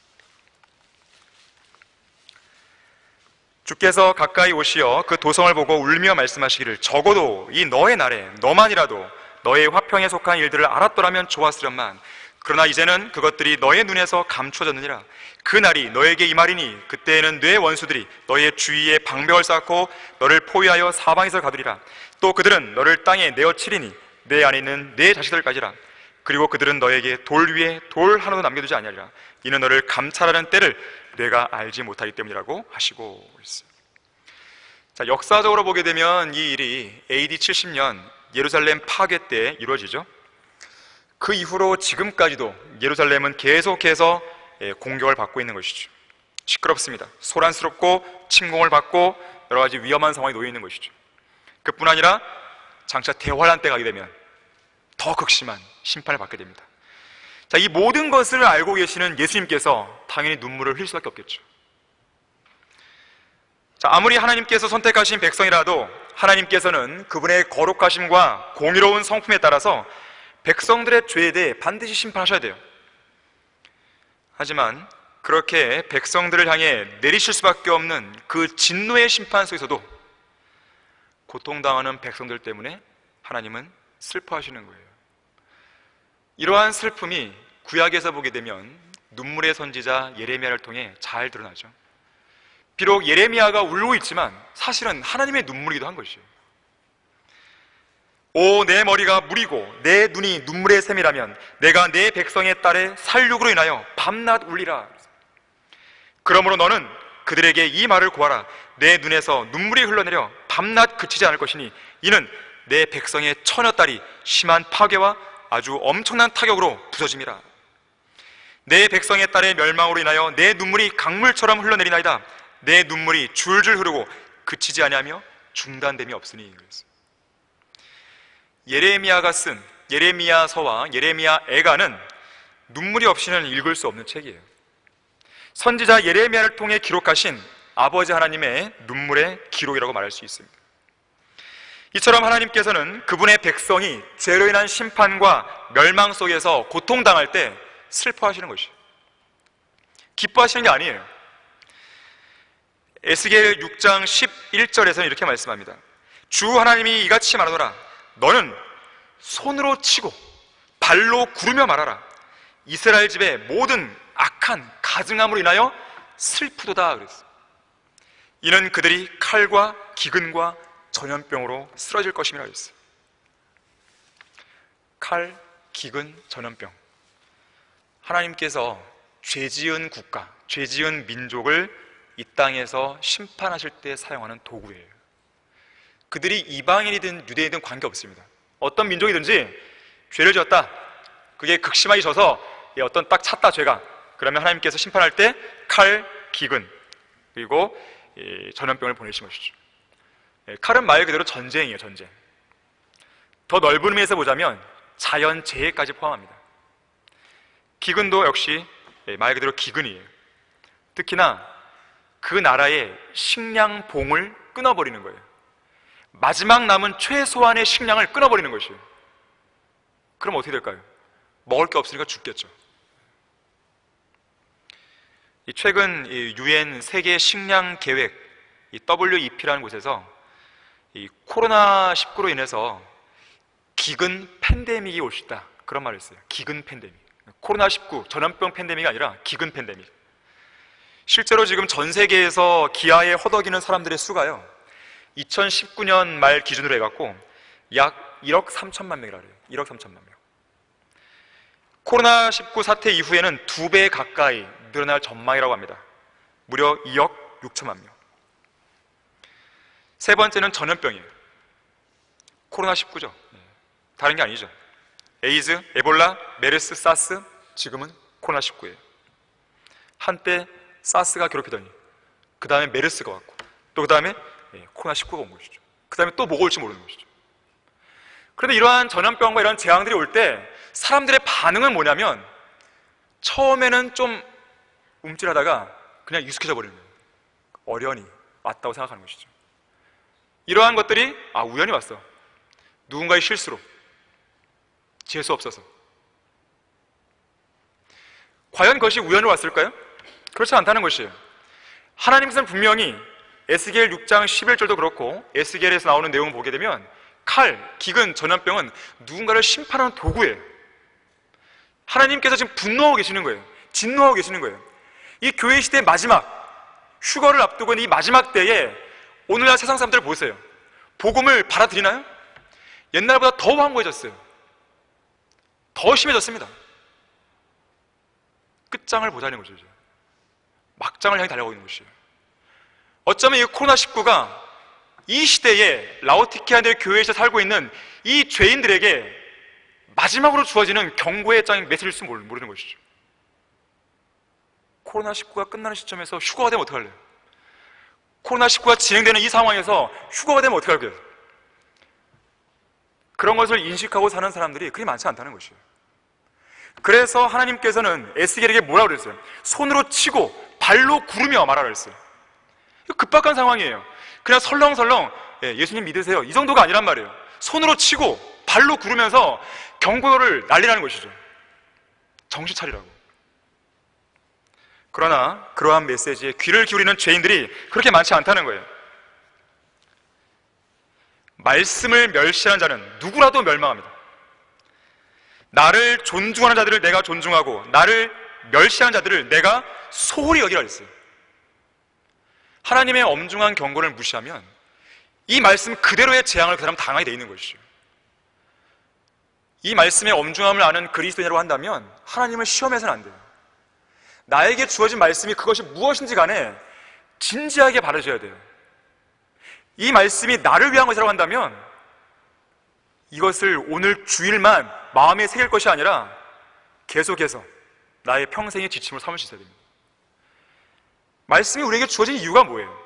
주께서 가까이 오시어 그 도성을 보고 울며 말씀하시기를 적어도 이 너의 날에 너만이라도 너의 화평에 속한 일들을 알았더라면 좋았으련만 그러나 이제는 그것들이 너의 눈에서 감춰졌느니라. 그 날이 너에게 임하리니 그때에는 네 원수들이 너의 주위에 방벽을 쌓고 너를 포위하여 사방에서 가두리라. 또 그들은 너를 땅에 내어 치리니 내 안에 있는 네 자식들까지라. 그리고 그들은 너에게 돌 위에 돌 하나도 남겨두지 아니하리라. 이는 너를 감찰하는 때를 내가 알지 못하기 때문이라고 하시고 있어요. 자, 역사적으로 보게 되면 이 일이 AD 70년 예루살렘 파괴 때 이루어지죠. 그 이후로 지금까지도 예루살렘은 계속해서 공격을 받고 있는 것이죠. 시끄럽습니다. 소란스럽고 침공을 받고 여러 가지 위험한 상황에 놓여 있는 것이죠. 그뿐 아니라 장차 대환란 때 가게 되면 더 극심한 심판을 받게 됩니다. 자, 이 모든 것을 알고 계시는 예수님께서 당연히 눈물을 흘릴 수밖에 없겠죠. 자, 아무리 하나님께서 선택하신 백성이라도 하나님께서는 그분의 거룩하심과 공의로운 성품에 따라서 백성들의 죄에 대해 반드시 심판하셔야 돼요. 하지만 그렇게 백성들을 향해 내리실 수밖에 없는 그 진노의 심판 속에서도 고통당하는 백성들 때문에 하나님은 슬퍼하시는 거예요. 이러한 슬픔이 구약에서 보게 되면 눈물의 선지자 예레미야를 통해 잘 드러나죠. 비록 예레미야가 울고 있지만 사실은 하나님의 눈물이기도 한 것이에요. 오, 내 머리가 물이고 내 눈이 눈물의 샘이라면 내가 내 백성의 딸의 살육으로 인하여 밤낮 울리라. 그러므로 너는 그들에게 이 말을 고하라. 내 눈에서 눈물이 흘러내려 밤낮 그치지 않을 것이니 이는 내 백성의 처녀딸이 심한 파괴와 아주 엄청난 타격으로 부서짐이라. 내 백성의 딸의 멸망으로 인하여 내 눈물이 강물처럼 흘러내리나이다. 내 눈물이 줄줄 흐르고 그치지 아니하며 중단됨이 없으니. 예레미야가 쓴 예레미야서와 예레미야애가는 눈물이 없이는 읽을 수 없는 책이에요. 선지자 예레미야를 통해 기록하신 아버지 하나님의 눈물의 기록이라고 말할 수 있습니다. 이처럼 하나님께서는 그분의 백성이 죄로 인한 심판과 멸망 속에서 고통당할 때 슬퍼하시는 것이에요. 기뻐하시는 게 아니에요. 에스겔 6장 11절에서는 이렇게 말씀합니다. 주 하나님이 이같이 말하노라. 너는 손으로 치고 발로 구르며 말하라. 이스라엘 집의 모든 악한 가증함으로 인하여 슬프도다 그랬어요. 이는 그들이 칼과 기근과 전염병으로 쓰러질 것임이라 했어요. 칼, 기근, 전염병. 하나님께서 죄지은 국가, 죄지은 민족을 이 땅에서 심판하실 때 사용하는 도구예요. 그들이 이방인이든 유대인이든 관계없습니다. 어떤 민족이든지 죄를 지었다, 그게 극심하게 져서 어떤 딱 찼다 죄가, 그러면 하나님께서 심판할 때 칼, 기근, 그리고 전염병을 보내신 것이죠. 칼은 말 그대로 전쟁이에요. 전쟁. 더 넓은 의미에서 보자면 자연재해까지 포함합니다. 기근도 역시 말 그대로 기근이에요. 특히나 그 나라의 식량봉을 끊어버리는 거예요. 마지막 남은 최소한의 식량을 끊어버리는 것이에요. 그럼 어떻게 될까요? 먹을 게 없으니까 죽겠죠. 최근 UN 세계 식량 계획 WEP라는 곳에서 이 코로나19로 인해서 기근 팬데믹이 올 수 있다, 그런 말을 했어요. 기근 팬데믹. 코로나19 전염병 팬데믹이 아니라 기근 팬데믹. 실제로 지금 전 세계에서 기아에 허덕이는 사람들의 수가요, 2019년 말 기준으로 해갖고 약 1억 3천만 명이라 그래요. 1억 3천만 명. 코로나19 사태 이후에는 2배 가까이 늘어날 전망이라고 합니다. 무려 2억 6천만 명. 세 번째는 전염병이에요. 코로나19죠. 다른 게 아니죠. 에이즈, 에볼라, 메르스, 사스, 지금은 코로나19예요. 한때 사스가 괴롭히더니 그 다음에 메르스가 왔고 또 그 다음에 코로나19가 온 것이죠. 그 다음에 또 뭐가 올지 모르는 것이죠. 그런데 이러한 전염병과 이러한 재앙들이 올 때 사람들의 반응은 뭐냐면 처음에는 좀 움찔하다가 그냥 익숙해져 버리는 거예요. 어련히 왔다고 생각하는 것이죠. 이러한 것들이 우연히 왔어. 누군가의 실수로, 재수 없어서. 과연 그것이 우연으로 왔을까요? 그렇지 않다는 것이에요. 하나님께서는 분명히 에스겔 6장 11절도 그렇고 에스겔에서 나오는 내용을 보게 되면 칼, 기근, 전염병은 누군가를 심판하는 도구예요. 하나님께서 지금 분노하고 계시는 거예요. 진노하고 계시는 거예요. 이 교회 시대의 마지막, 휴거를 앞두고 있는 이 마지막 때에 오늘날 세상 사람들을 보세요. 복음을 받아들이나요? 옛날보다 더 황고해졌어요. 더 심해졌습니다. 끝장을 보자는 것이죠. 이제. 막장을 향해 달려가고 있는 것이에요. 어쩌면 이 코로나19가 이 시대에 라오디게아의 교회에서 살고 있는 이 죄인들에게 마지막으로 주어지는 경고의 장인 메시지일 수 모르는 것이죠. 코로나19가 끝나는 시점에서 휴거가 되면 어떡할래요? 코로나19가 진행되는 이 상황에서 휴거가 되면 어떡할까요? 그런 것을 인식하고 사는 사람들이 그리 많지 않다는 것이에요. 그래서 하나님께서는 에스겔에게 뭐라고 그랬어요? 손으로 치고 발로 구르며 말하라 그랬어요. 이거 급박한 상황이에요. 그냥 설렁설렁 예수님 믿으세요 이 정도가 아니란 말이에요. 손으로 치고 발로 구르면서 경고를 날리라는 것이죠. 정신 차리라고. 그러나 그러한 메시지에 귀를 기울이는 죄인들이 그렇게 많지 않다는 거예요. 말씀을 멸시하는 자는 누구라도 멸망합니다. 나를 존중하는 자들을 내가 존중하고 나를 멸시하는 자들을 내가 소홀히 여기라 했어요. 하나님의 엄중한 경고를 무시하면 이 말씀 그대로의 재앙을 그 사람 당하게 돼 있는 것이죠. 이 말씀의 엄중함을 아는 그리스도인이라고 한다면 하나님을 시험해서는 안 돼요. 나에게 주어진 말씀이 그것이 무엇인지 간에 진지하게 바라져야 돼요. 이 말씀이 나를 위한 것이라고 한다면 이것을 오늘 주일만 마음에 새길 것이 아니라 계속해서 나의 평생의 지침을 삼을 수 있어야 됩니다. 말씀이 우리에게 주어진 이유가 뭐예요?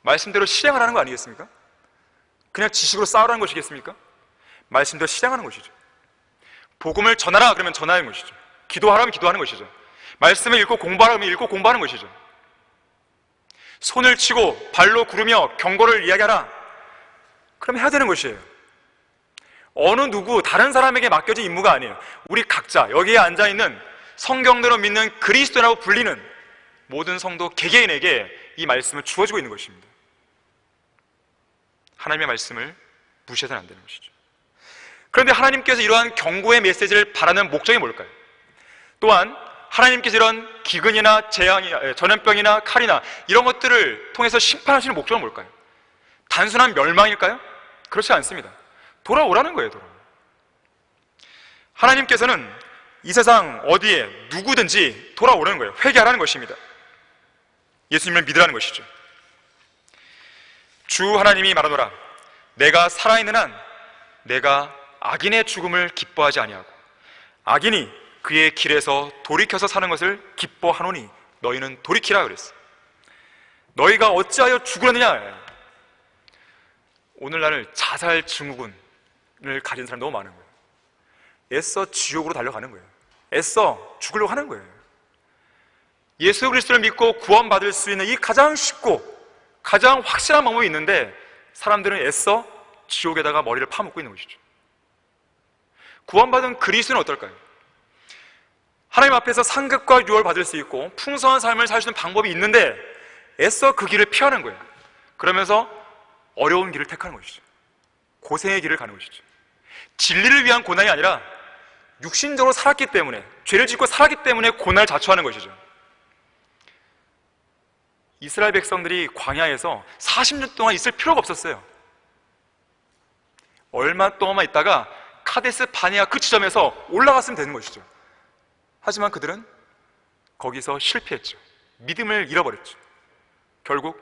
말씀대로 실행하라는 거 아니겠습니까? 그냥 지식으로 쌓으라는 것이겠습니까? 말씀대로 실행하는 것이죠. 복음을 전하라 그러면 전하는 것이죠. 기도하라면 기도하는 것이죠. 말씀을 읽고 공부하라면 읽고 공부하는 것이죠. 손을 치고 발로 구르며 경고를 이야기하라 그럼 해야 되는 것이에요. 어느 누구 다른 사람에게 맡겨진 임무가 아니에요. 우리 각자 여기에 앉아있는 성경대로 믿는 그리스도라고 불리는 모든 성도 개개인에게 이 말씀을 주어지고 있는 것입니다. 하나님의 말씀을 무시해서는 안 되는 것이죠. 그런데 하나님께서 이러한 경고의 메시지를 바라는 목적이 뭘까요? 또한 하나님께서 이런 기근이나 재앙이나 전염병이나 칼이나 이런 것들을 통해서 심판하시는 목적은 뭘까요? 단순한 멸망일까요? 그렇지 않습니다. 돌아오라는 거예요. 하나님께서는 이 세상 어디에 누구든지 돌아오라는 거예요. 회개하라는 것입니다. 예수님을 믿으라는 것이죠. 주 하나님이 말하노라 내가 살아있는 한 내가 악인의 죽음을 기뻐하지 아니하고 악인이 그의 길에서 돌이켜서 사는 것을 기뻐하노니 너희는 돌이키라 그랬어. 너희가 어찌하여 죽으느냐. 오늘날 자살 증후군을 가진 사람 너무 많은 거예요. 애써 지옥으로 달려가는 거예요. 애써 죽으려고 하는 거예요. 예수 그리스도를 믿고 구원받을 수 있는 이 가장 쉽고 가장 확실한 방법이 있는데 사람들은 애써 지옥에다가 머리를 파묻고 있는 것이죠. 구원받은 그리스도는 어떨까요? 하나님 앞에서 상급과 유업을 받을 수 있고 풍성한 삶을 살 수 있는 방법이 있는데 애써 그 길을 피하는 거예요. 그러면서 어려운 길을 택하는 것이죠. 고생의 길을 가는 것이죠. 진리를 위한 고난이 아니라 육신적으로 살았기 때문에 죄를 짓고 살았기 때문에 고난을 자초하는 것이죠. 이스라엘 백성들이 광야에서 40년 동안 있을 필요가 없었어요. 얼마 동안만 있다가 카데스 바네아 그 지점에서 올라갔으면 되는 것이죠. 하지만 그들은 거기서 실패했죠. 믿음을 잃어버렸죠. 결국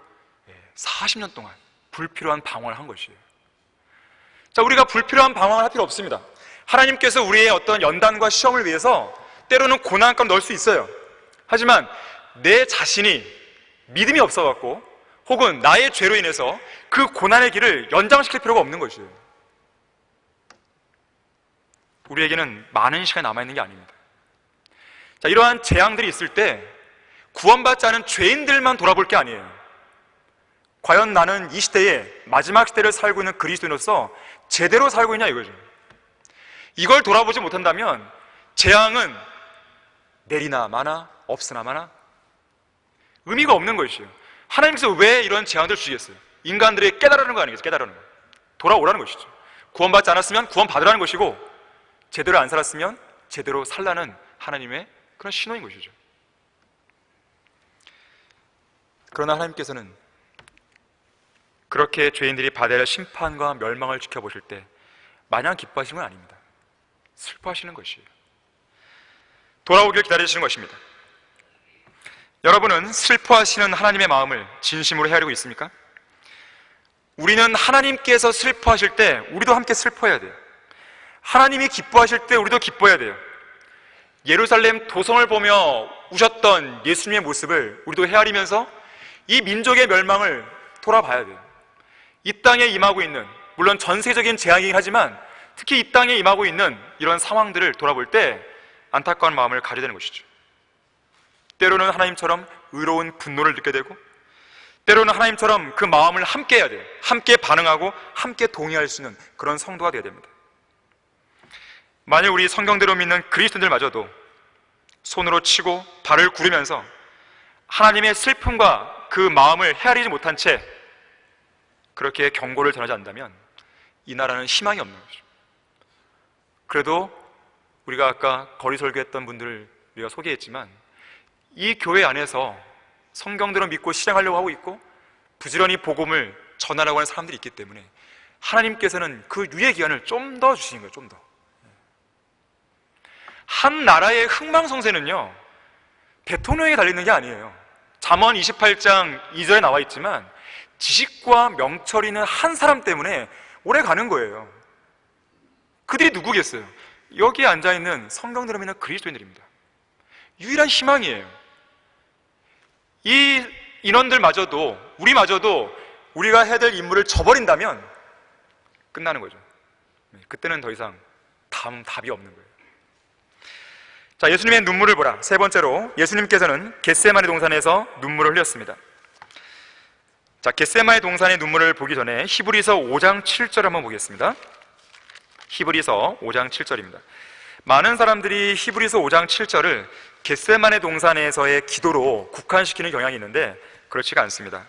40년 동안 불필요한 방황을 한 것이에요. 자, 우리가 불필요한 방황을 할 필요 없습니다. 하나님께서 우리의 어떤 연단과 시험을 위해서 때로는 고난감 넣을 수 있어요. 하지만 내 자신이 믿음이 없어갖고 혹은 나의 죄로 인해서 그 고난의 길을 연장시킬 필요가 없는 것이에요. 우리에게는 많은 시간이 남아있는 게 아닙니다. 자, 이러한 재앙들이 있을 때 구원받지 않은 죄인들만 돌아볼 게 아니에요. 과연 나는 이 시대에 마지막 시대를 살고 있는 그리스도인으로서 제대로 살고 있냐 이거죠. 이걸 돌아보지 못한다면 재앙은 내리나 마나 없으나 마나 의미가 없는 것이에요. 하나님께서 왜 이런 재앙들을 주시겠어요? 인간들이 깨달으는 거 아니겠어요? 깨달으는 거, 돌아오라는 것이죠. 구원받지 않았으면 구원받으라는 것이고, 제대로 안 살았으면 제대로 살라는 하나님의 그런 신호인 것이죠. 그러나 하나님께서는 그렇게 죄인들이 받아야 할 심판과 멸망을 지켜보실 때 마냥 기뻐하시는 건 아닙니다. 슬퍼하시는 것이에요. 돌아오길 기다리시는 것입니다. 여러분은 슬퍼하시는 하나님의 마음을 진심으로 헤아리고 있습니까? 우리는 하나님께서 슬퍼하실 때 우리도 함께 슬퍼해야 돼요. 하나님이 기뻐하실 때 우리도 기뻐해야 돼요. 예루살렘 도성을 보며 우셨던 예수님의 모습을 우리도 헤아리면서 이 민족의 멸망을 돌아봐야 돼요. 이 땅에 임하고 있는, 물론 전세적인 재앙이긴 하지만 특히 이 땅에 임하고 있는 이런 상황들을 돌아볼 때 안타까운 마음을 가져야 되는 것이죠. 때로는 하나님처럼 의로운 분노를 느껴야 되고, 때로는 하나님처럼 그 마음을 함께 해야 돼요. 함께 반응하고 함께 동의할 수 있는 그런 성도가 되어야 됩니다. 만약 우리 성경대로 믿는 그리스도인들마저도 손으로 치고 발을 구르면서 하나님의 슬픔과 그 마음을 헤아리지 못한 채 그렇게 경고를 전하지 않는다면 이 나라는 희망이 없는 거죠. 그래도 우리가 아까 거리 설교했던 분들을 우리가 소개했지만 이 교회 안에서 성경대로 믿고 실행하려고 하고 있고 부지런히 복음을 전하려고 하는 사람들이 있기 때문에 하나님께서는 그 유예 기간을 좀 더 주시는 거예요. 좀 더. 한 나라의 흥망성쇠는요 대통령에 달리는 게 아니에요. 잠언 28장 2절에 나와 있지만 지식과 명철이는 한 사람 때문에 오래 가는 거예요. 그들이 누구겠어요? 여기에 앉아있는 성경대로 믿는 그리스도인들입니다. 유일한 희망이에요. 이 인원들마저도, 우리마저도 우리가 해야 될 임무를 저버린다면 끝나는 거죠. 그때는 더 이상 답이 없는 거예요. 자, 예수님의 눈물을 보라. 세 번째로 예수님께서는 겟세마네 동산에서 눈물을 흘렸습니다. 자, 겟세마네 동산의 눈물을 보기 전에 히브리서 5장 7절 한번 보겠습니다. 히브리서 5장 7절입니다. 많은 사람들이 히브리서 5장 7절을 겟세마네 동산에서의 기도로 국한시키는 경향이 있는데 그렇지가 않습니다.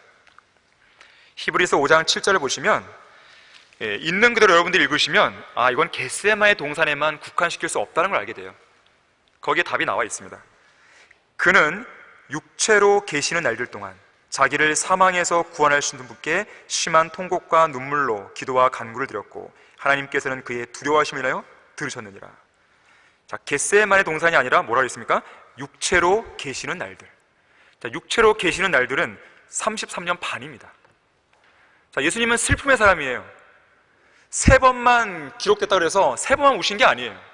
히브리서 5장 7절을 보시면 있는 그대로 여러분들이 읽으시면 이건 겟세마네 동산에만 국한시킬 수 없다는 걸 알게 돼요. 거기에 답이 나와 있습니다. 그는 육체로 계시는 날들 동안 자기를 사망에서 구원하시는 분께 심한 통곡과 눈물로 기도와 간구를 드렸고 하나님께서는 그의 두려워하심을 인하여 들으셨느니라. 자, 겟세마네 동산이 아니라 뭐라고 했습니까? 육체로 계시는 날들. 자, 육체로 계시는 날들은 33년 반입니다. 자, 예수님은 슬픔의 사람이에요. 3번만 기록됐다고 해서 3번만 우신 게 아니에요.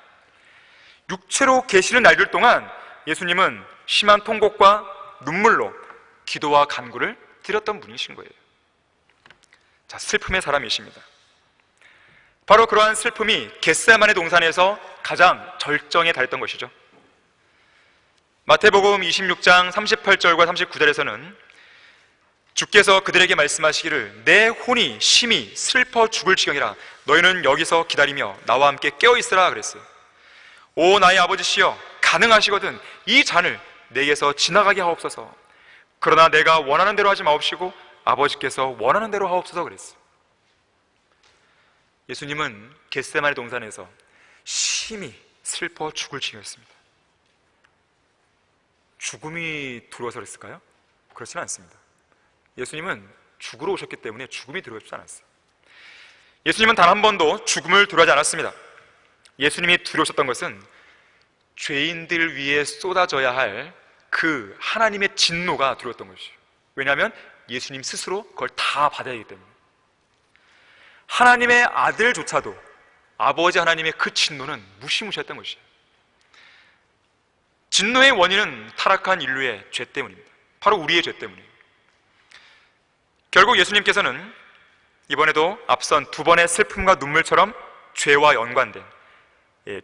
육체로 계시는 날들 동안 예수님은 심한 통곡과 눈물로 기도와 간구를 드렸던 분이신 거예요. 자, 슬픔의 사람이십니다. 바로 그러한 슬픔이 겟세마네 동산에서 가장 절정에 달했던 것이죠. 마태복음 26장 38절과 39절에서는 주께서 그들에게 말씀하시기를 내 혼이 심히 슬퍼 죽을 지경이라 너희는 여기서 기다리며 나와 함께 깨어있으라 그랬어요. 오 나의 아버지시여, 가능하시거든 이 잔을 내게서 지나가게 하옵소서. 그러나 내가 원하는 대로 하지 마옵시고 아버지께서 원하는 대로 하옵소서 그랬어요. 예수님은 겟세마네 동산에서 심히 슬퍼 죽을 지경이었습니다. 죽음이 두려워서 그랬을까요? 그렇지는 않습니다. 예수님은 죽으러 오셨기 때문에 죽음이 두려워지지 않았어요. 예수님은 단 한 번도 죽음을 두려워하지 않았습니다. 예수님이 두려우셨던 것은 죄인들 위에 쏟아져야 할 그 하나님의 진노가 두려웠던 것이죠. 왜냐하면 예수님 스스로 그걸 다 받아야 하기 때문에. 하나님의 아들조차도 아버지 하나님의 그 진노는 무시무시했던 것이에요. 진노의 원인은 타락한 인류의 죄 때문입니다. 바로 우리의 죄 때문이에요. 결국 예수님께서는 이번에도 앞선 두 번의 슬픔과 눈물처럼 죄와 연관된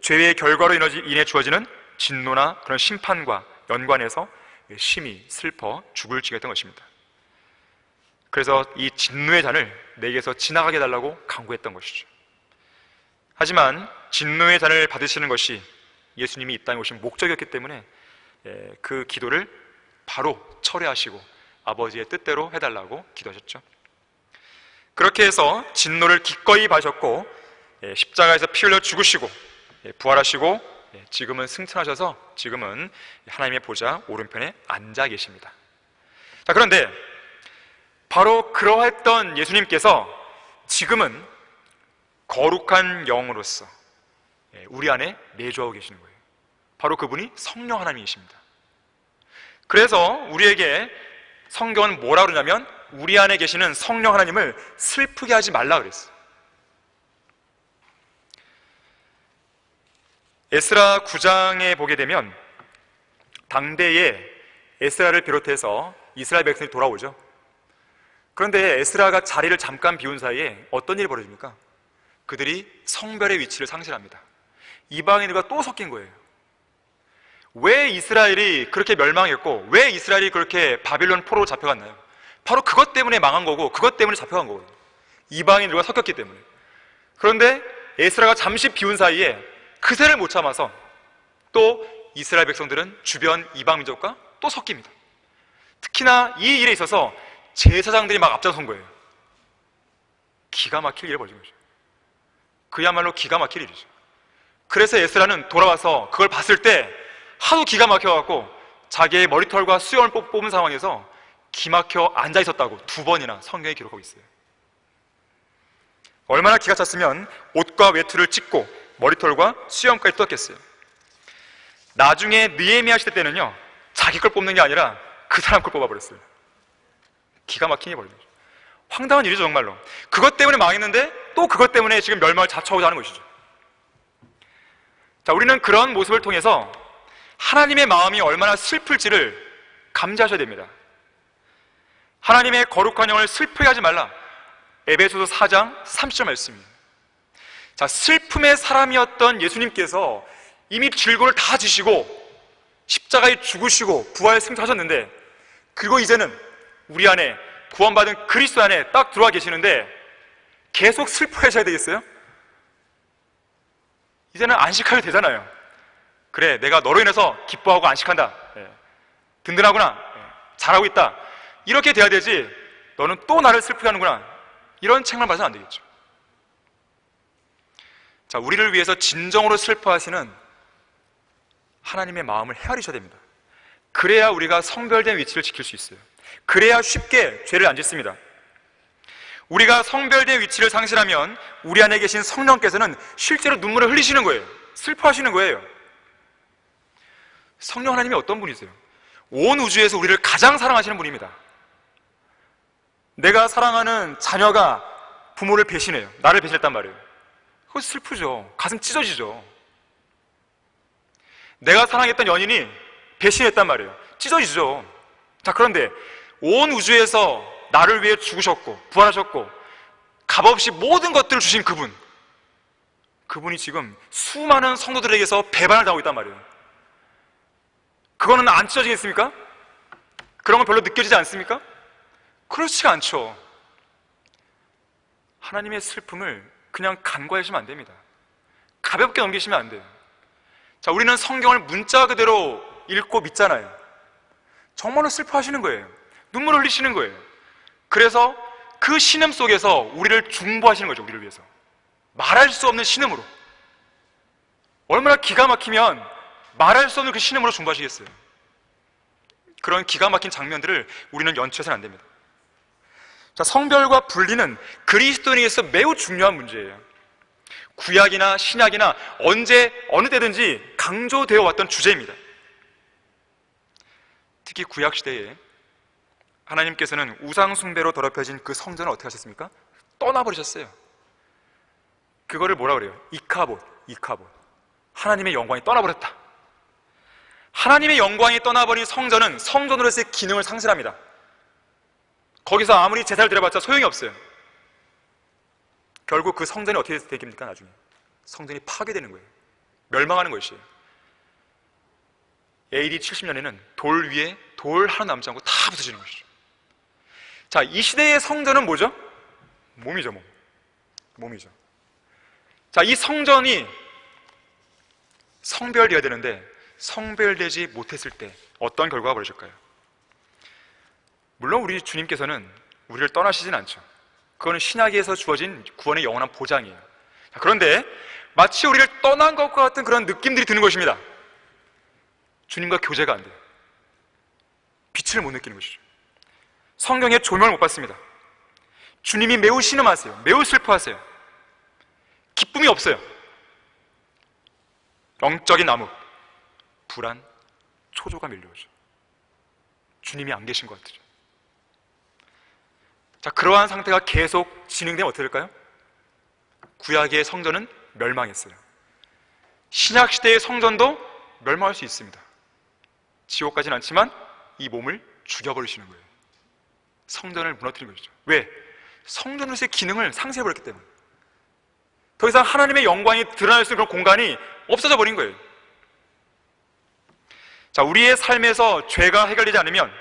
죄의 결과로 인해 주어지는 진노나 그런 심판과 연관해서 심히 슬퍼 죽을 지겠던 것입니다. 그래서 이 진노의 잔을 내게서 지나가게 해달라고 간구했던 것이죠. 하지만 진노의 잔을 받으시는 것이 예수님이 이 땅에 오신 목적이었기 때문에 그 기도를 바로 철회하시고 아버지의 뜻대로 해달라고 기도하셨죠. 그렇게 해서 진노를 기꺼이 받으셨고 십자가에서 피 흘려 죽으시고 부활하시고 지금은 승천하셔서 지금은 하나님의 보좌 오른편에 앉아 계십니다. 자, 그런데 바로 그러했던 예수님께서 지금은 거룩한 영으로서 우리 안에 내주하고 계시는 거예요. 바로 그분이 성령 하나님이십니다. 그래서 우리에게 성경은 뭐라 그러냐면 우리 안에 계시는 성령 하나님을 슬프게 하지 말라 그랬어요. 에스라 9장에 보게 되면 당대에 에스라를 비롯해서 이스라엘 백성이 돌아오죠. 그런데 에스라가 자리를 잠깐 비운 사이에 어떤 일이 벌어집니까? 그들이 성별의 위치를 상실합니다. 이방인들과 또 섞인 거예요. 왜 이스라엘이 그렇게 멸망했고 왜 이스라엘이 그렇게 바빌론 포로로 잡혀갔나요? 바로 그것 때문에 망한 거고 그것 때문에 잡혀간 거거든요. 이방인들과 섞였기 때문에. 그런데 에스라가 잠시 비운 사이에 그새를 못 참아서 또 이스라엘 백성들은 주변 이방 민족과 또 섞입니다. 특히나 이 일에 있어서 제사장들이 막 앞장선 거예요. 기가 막힐 일이 벌어진 거죠. 그야말로 기가 막힐 일이죠. 그래서 에스라는 돌아와서 그걸 봤을 때 하도 기가 막혀갖고 자기의 머리털과 수염을 뽑은 상황에서 기막혀 앉아있었다고 2번이나 성경에 기록하고 있어요. 얼마나 기가 찼으면 옷과 외투를 찢고 머리털과 수염까지 뜯었겠어요. 나중에 느헤미야 시대 때는요 자기 걸 뽑는 게 아니라 그 사람 걸 뽑아버렸어요. 기가 막힌 일이 벌어진 거죠. 황당한 일이죠 정말로. 그것 때문에 망했는데 또 그것 때문에 지금 멸망을 자초하고자 하는 것이죠. 자, 우리는 그런 모습을 통해서 하나님의 마음이 얼마나 슬플지를 감지하셔야 됩니다. 하나님의 거룩한 영을 슬프게 하지 말라. 에베소서 4장 30절 말씀입니다. 자, 슬픔의 사람이었던 예수님께서 이미 질고를 다 지시고 십자가에 죽으시고 부활 승천하셨는데 그리고 이제는 우리 안에 구원받은 그리스도 안에 딱 들어와 계시는데 계속 슬퍼하셔야 되겠어요? 이제는 안식하게 되잖아요. 그래, 내가 너로 인해서 기뻐하고 안식한다. 든든하구나. 잘하고 있다. 이렇게 돼야 되지 너는 또 나를 슬프게 하는구나. 이런 책만 봐서는 안 되겠죠. 자, 우리를 위해서 진정으로 슬퍼하시는 하나님의 마음을 헤아리셔야 됩니다. 그래야 우리가 성별된 위치를 지킬 수 있어요. 그래야 쉽게 죄를 안 짓습니다. 우리가 성별된 위치를 상실하면 우리 안에 계신 성령께서는 실제로 눈물을 흘리시는 거예요. 슬퍼하시는 거예요. 성령 하나님이 어떤 분이세요? 온 우주에서 우리를 가장 사랑하시는 분입니다. 내가 사랑하는 자녀가 부모를 배신해요. 나를 배신했단 말이에요. 그거 슬프죠. 가슴 찢어지죠. 내가 사랑했던 연인이 배신했단 말이에요. 찢어지죠. 자, 그런데 온 우주에서 나를 위해 죽으셨고 부활하셨고 값없이 모든 것들을 주신 그분이 지금 수많은 성도들에게서 배반을 당하고 있단 말이에요. 그거는 안 찢어지겠습니까? 그런 건 별로 느껴지지 않습니까? 그렇지가 않죠. 하나님의 슬픔을 그냥 간과하시면 안 됩니다. 가볍게 넘기시면 안 돼요. 자, 우리는 성경을 문자 그대로 읽고 믿잖아요. 정말로 슬퍼하시는 거예요. 눈물을 흘리시는 거예요. 그래서 그 신음 속에서 우리를 중보하시는 거죠. 우리를 위해서 말할 수 없는 신음으로. 얼마나 기가 막히면 말할 수 없는 그 신음으로 중보하시겠어요. 그런 기가 막힌 장면들을 우리는 연출해서는 안 됩니다. 자, 성별과 분리는 그리스도인에게서 매우 중요한 문제예요. 구약이나 신약이나 언제 어느 때든지 강조되어 왔던 주제입니다. 특히 구약 시대에 하나님께서는 우상 숭배로 더럽혀진 그 성전을 어떻게 하셨습니까? 떠나버리셨어요. 그거를 뭐라 그래요? 이카봇. 하나님의 영광이 떠나버렸다. 하나님의 영광이 떠나버린 성전은 성전으로서의 기능을 상실합니다. 거기서 아무리 제사를 드려봤자 소용이 없어요. 결국 그 성전이 어떻게 됩니까? 나중에 성전이 파괴되는 거예요. 멸망하는 것이에요. AD 70년에는 돌 위에 돌 하나 남지 않고 다 부서지는 것이죠. 자, 이 시대의 성전은 뭐죠? 몸이죠. 몸이죠. 자, 이 성전이 성별되어야 되는데 성별되지 못했을 때 어떤 결과가 벌어질까요? 물론 우리 주님께서는 우리를 떠나시진 않죠. 그거는 신약에서 주어진 구원의 영원한 보장이에요. 자, 그런데 마치 우리를 떠난 것과 같은 그런 느낌들이 드는 것입니다. 주님과 교제가 안 돼요. 빛을 못 느끼는 것이죠. 성경의 조명을 못 받습니다. 주님이 매우 신음하세요. 매우 슬퍼하세요. 기쁨이 없어요. 영적인 암흑, 불안, 초조가 밀려오죠. 주님이 안 계신 것 같죠. 자, 그러한 상태가 계속 진행되면 어떻게 될까요? 구약의 성전은 멸망했어요. 신약 시대의 성전도 멸망할 수 있습니다. 지옥 가진 않지만 이 몸을 죽여버리시는 거예요. 성전을 무너뜨린 것이죠. 왜? 성전으로서의 기능을 상실해버렸기 때문에. 더 이상 하나님의 영광이 드러날 수 있는 그런 공간이 없어져 버린 거예요. 자, 우리의 삶에서 죄가 해결되지 않으면,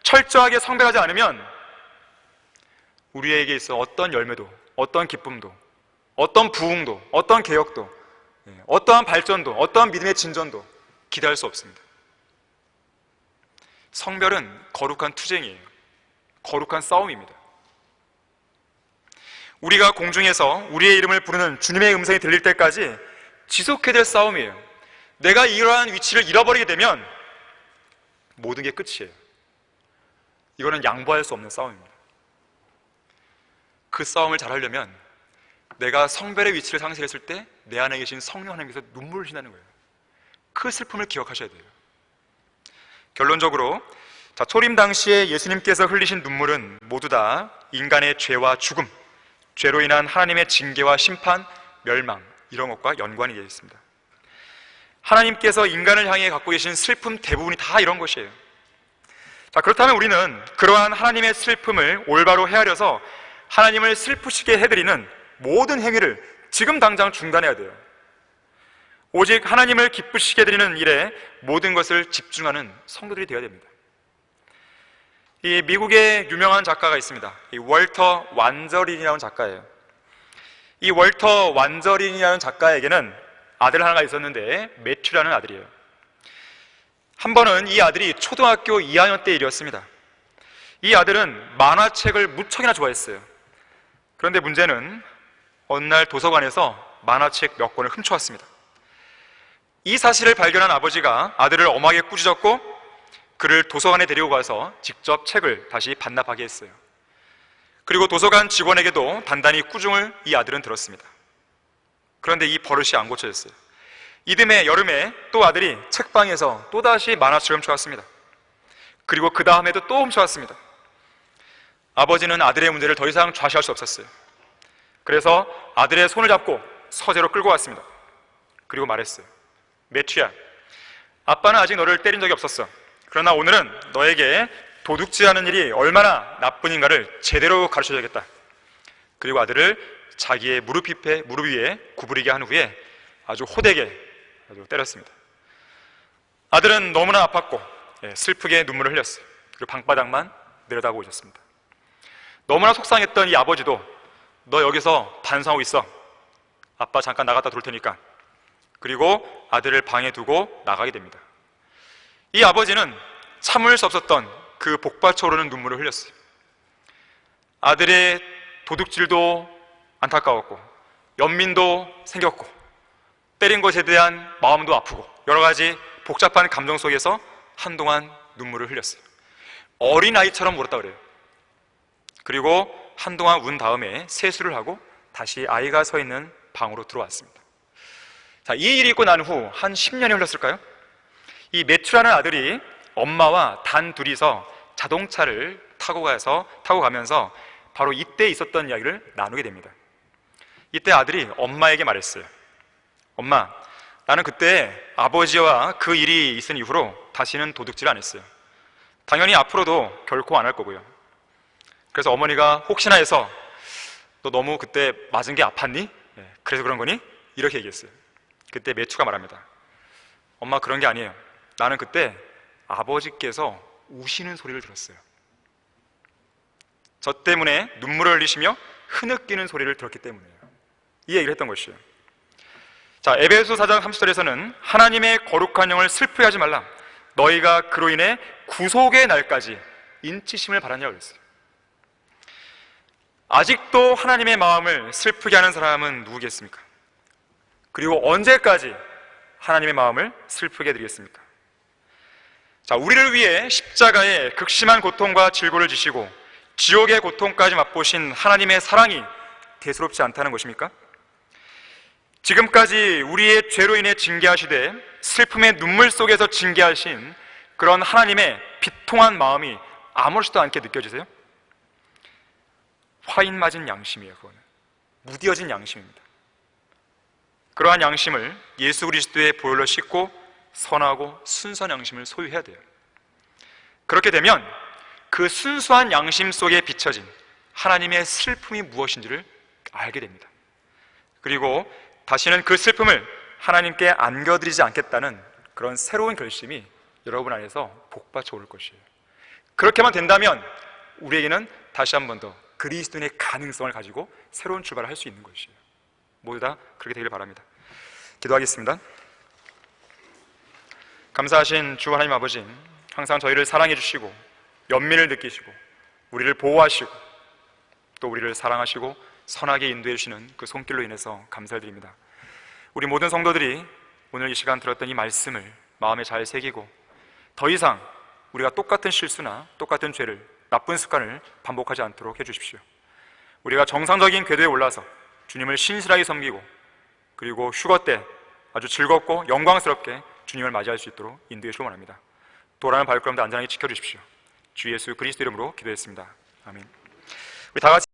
철저하게 성별하지 않으면 우리에게 있어 어떤 열매도, 어떤 기쁨도, 어떤 부흥도, 어떤 개혁도, 어떠한 발전도, 어떠한 믿음의 진전도 기대할 수 없습니다. 성별은 거룩한 투쟁이에요. 거룩한 싸움입니다. 우리가 공중에서 우리의 이름을 부르는 주님의 음성이 들릴 때까지 지속해야 될 싸움이에요. 내가 이러한 위치를 잃어버리게 되면 모든 게 끝이에요. 이거는 양보할 수 없는 싸움입니다. 그 싸움을 잘하려면 내가 성별의 위치를 상실했을 때 내 안에 계신 성령 하나님께서 눈물을 흘리는 거예요. 그 슬픔을 기억하셔야 돼요. 결론적으로, 자, 초림 당시에 예수님께서 흘리신 눈물은 모두 다 인간의 죄와 죽음, 죄로 인한 하나님의 징계와 심판, 멸망, 이런 것과 연관이 되어 있습니다. 하나님께서 인간을 향해 갖고 계신 슬픔 대부분이 다 이런 것이에요. 자, 그렇다면 우리는 그러한 하나님의 슬픔을 올바로 헤아려서 하나님을 슬프시게 해드리는 모든 행위를 지금 당장 중단해야 돼요. 오직 하나님을 기쁘시게 해드리는 일에 모든 것을 집중하는 성도들이 되어야 됩니다. 이 미국의 유명한 작가가 있습니다. 이 월터 완저린이라는 작가예요. 이 월터 완저린이라는 작가에게는 아들 하나가 있었는데 매튜라는 아들이에요. 한 번은 이 아들이 초등학교 2학년 때 일이었습니다. 이 아들은 만화책을 무척이나 좋아했어요. 그런데 문제는 어느 날 도서관에서 만화책 몇 권을 훔쳐왔습니다. 이 사실을 발견한 아버지가 아들을 엄하게 꾸짖었고 그를 도서관에 데리고 가서 직접 책을 다시 반납하게 했어요. 그리고 도서관 직원에게도 단단히 꾸중을 이 아들은 들었습니다. 그런데 이 버릇이 안 고쳐졌어요. 이듬해 여름에 또 아들이 책방에서 또다시 만화책을 훔쳐왔습니다. 그리고 그 다음에도 또 훔쳐왔습니다. 아버지는 아들의 문제를 더 이상 좌시할 수 없었어요. 그래서 아들의 손을 잡고 서재로 끌고 왔습니다. 그리고 말했어요. 매튜야, 아빠는 아직 너를 때린 적이 없었어. 그러나 오늘은 너에게 도둑질하는 일이 얼마나 나쁜 인가를 제대로 가르쳐줘야겠다. 그리고 아들을 자기의 무릎 위에 구부리게 한 후에 아주 호되게 아주 때렸습니다. 아들은 너무나 아팠고 슬프게 눈물을 흘렸어요. 그리고 방바닥만 내려다보고 있었습니다. 너무나 속상했던 이 아버지도 너 여기서 반성하고 있어. 아빠 잠깐 나갔다 돌 테니까. 그리고 아들을 방에 두고 나가게 됩니다. 이 아버지는 참을 수 없었던 그 복받쳐오르는 눈물을 흘렸어요. 아들의 도둑질도 안타까웠고 연민도 생겼고 때린 것에 대한 마음도 아프고 여러 가지 복잡한 감정 속에서 한동안 눈물을 흘렸어요. 어린아이처럼 울었다 그래요. 그리고 한동안 운 다음에 세수를 하고 다시 아이가 서 있는 방으로 들어왔습니다. 자, 이 일이 있고 난 후 한 10년이 흘렀을까요? 이 매튜라는 아들이 엄마와 단 둘이서 자동차를 타고 가면서 바로 이때 있었던 이야기를 나누게 됩니다. 이때 아들이 엄마에게 말했어요. 엄마, 나는 그때 아버지와 그 일이 있은 이후로 다시는 도둑질 안 했어요. 당연히 앞으로도 결코 안 할 거고요. 그래서 어머니가 혹시나 해서 너 너무 그때 맞은 게 아팠니? 그래서 그런 거니? 이렇게 얘기했어요. 그때 매튜가 말합니다. 엄마, 그런 게 아니에요. 나는 그때 아버지께서 우시는 소리를 들었어요. 저 때문에 눈물을 흘리시며 흐느끼는 소리를 들었기 때문이에요. 이 얘기를 했던 것이에요. 자, 에베소 4장 30절에서는 하나님의 거룩한 영을 슬프게 하지 말라. 너희가 그로 인해 구속의 날까지 인치심을 바라냐고 그랬어요. 아직도 하나님의 마음을 슬프게 하는 사람은 누구겠습니까? 그리고 언제까지 하나님의 마음을 슬프게 해드리겠습니까? 자, 우리를 위해 십자가에 극심한 고통과 질고를 지시고 지옥의 고통까지 맛보신 하나님의 사랑이 대수롭지 않다는 것입니까? 지금까지 우리의 죄로 인해 징계하시되 슬픔의 눈물 속에서 징계하신 그런 하나님의 비통한 마음이 아무렇지도 않게 느껴지세요? 화인 맞은 양심이에요. 그거는 무뎌진 양심입니다. 그러한 양심을 예수 그리스도의 보혈로 씻고 선하고 순수한 양심을 소유해야 돼요. 그렇게 되면 그 순수한 양심 속에 비춰진 하나님의 슬픔이 무엇인지를 알게 됩니다. 그리고 다시는 그 슬픔을 하나님께 안겨드리지 않겠다는 그런 새로운 결심이 여러분 안에서 복받쳐 오를 것이에요. 그렇게만 된다면 우리에게는 다시 한 번 더 그리스도인의 가능성을 가지고 새로운 출발을 할 수 있는 것이에요. 모두 다 그렇게 되기를 바랍니다. 기도하겠습니다. 감사하신 주 하나님 아버지, 항상 저희를 사랑해 주시고 연민을 느끼시고 우리를 보호하시고 또 우리를 사랑하시고 선하게 인도해 주시는 그 손길로 인해서 감사드립니다. 우리 모든 성도들이 오늘 이 시간 들었던 이 말씀을 마음에 잘 새기고 더 이상 우리가 똑같은 실수나 똑같은 죄를, 나쁜 습관을 반복하지 않도록 해주십시오. 우리가 정상적인 궤도에 올라서 주님을 신실하게 섬기고 그리고 휴거 때 아주 즐겁고 영광스럽게 주님을 맞이할 수 있도록 인도해 주시기 원합니다. 돌아가는 발걸음도 안전하게 지켜주십시오. 주 예수 그리스도 이름으로 기도했습니다. 아멘. 우리 다 같이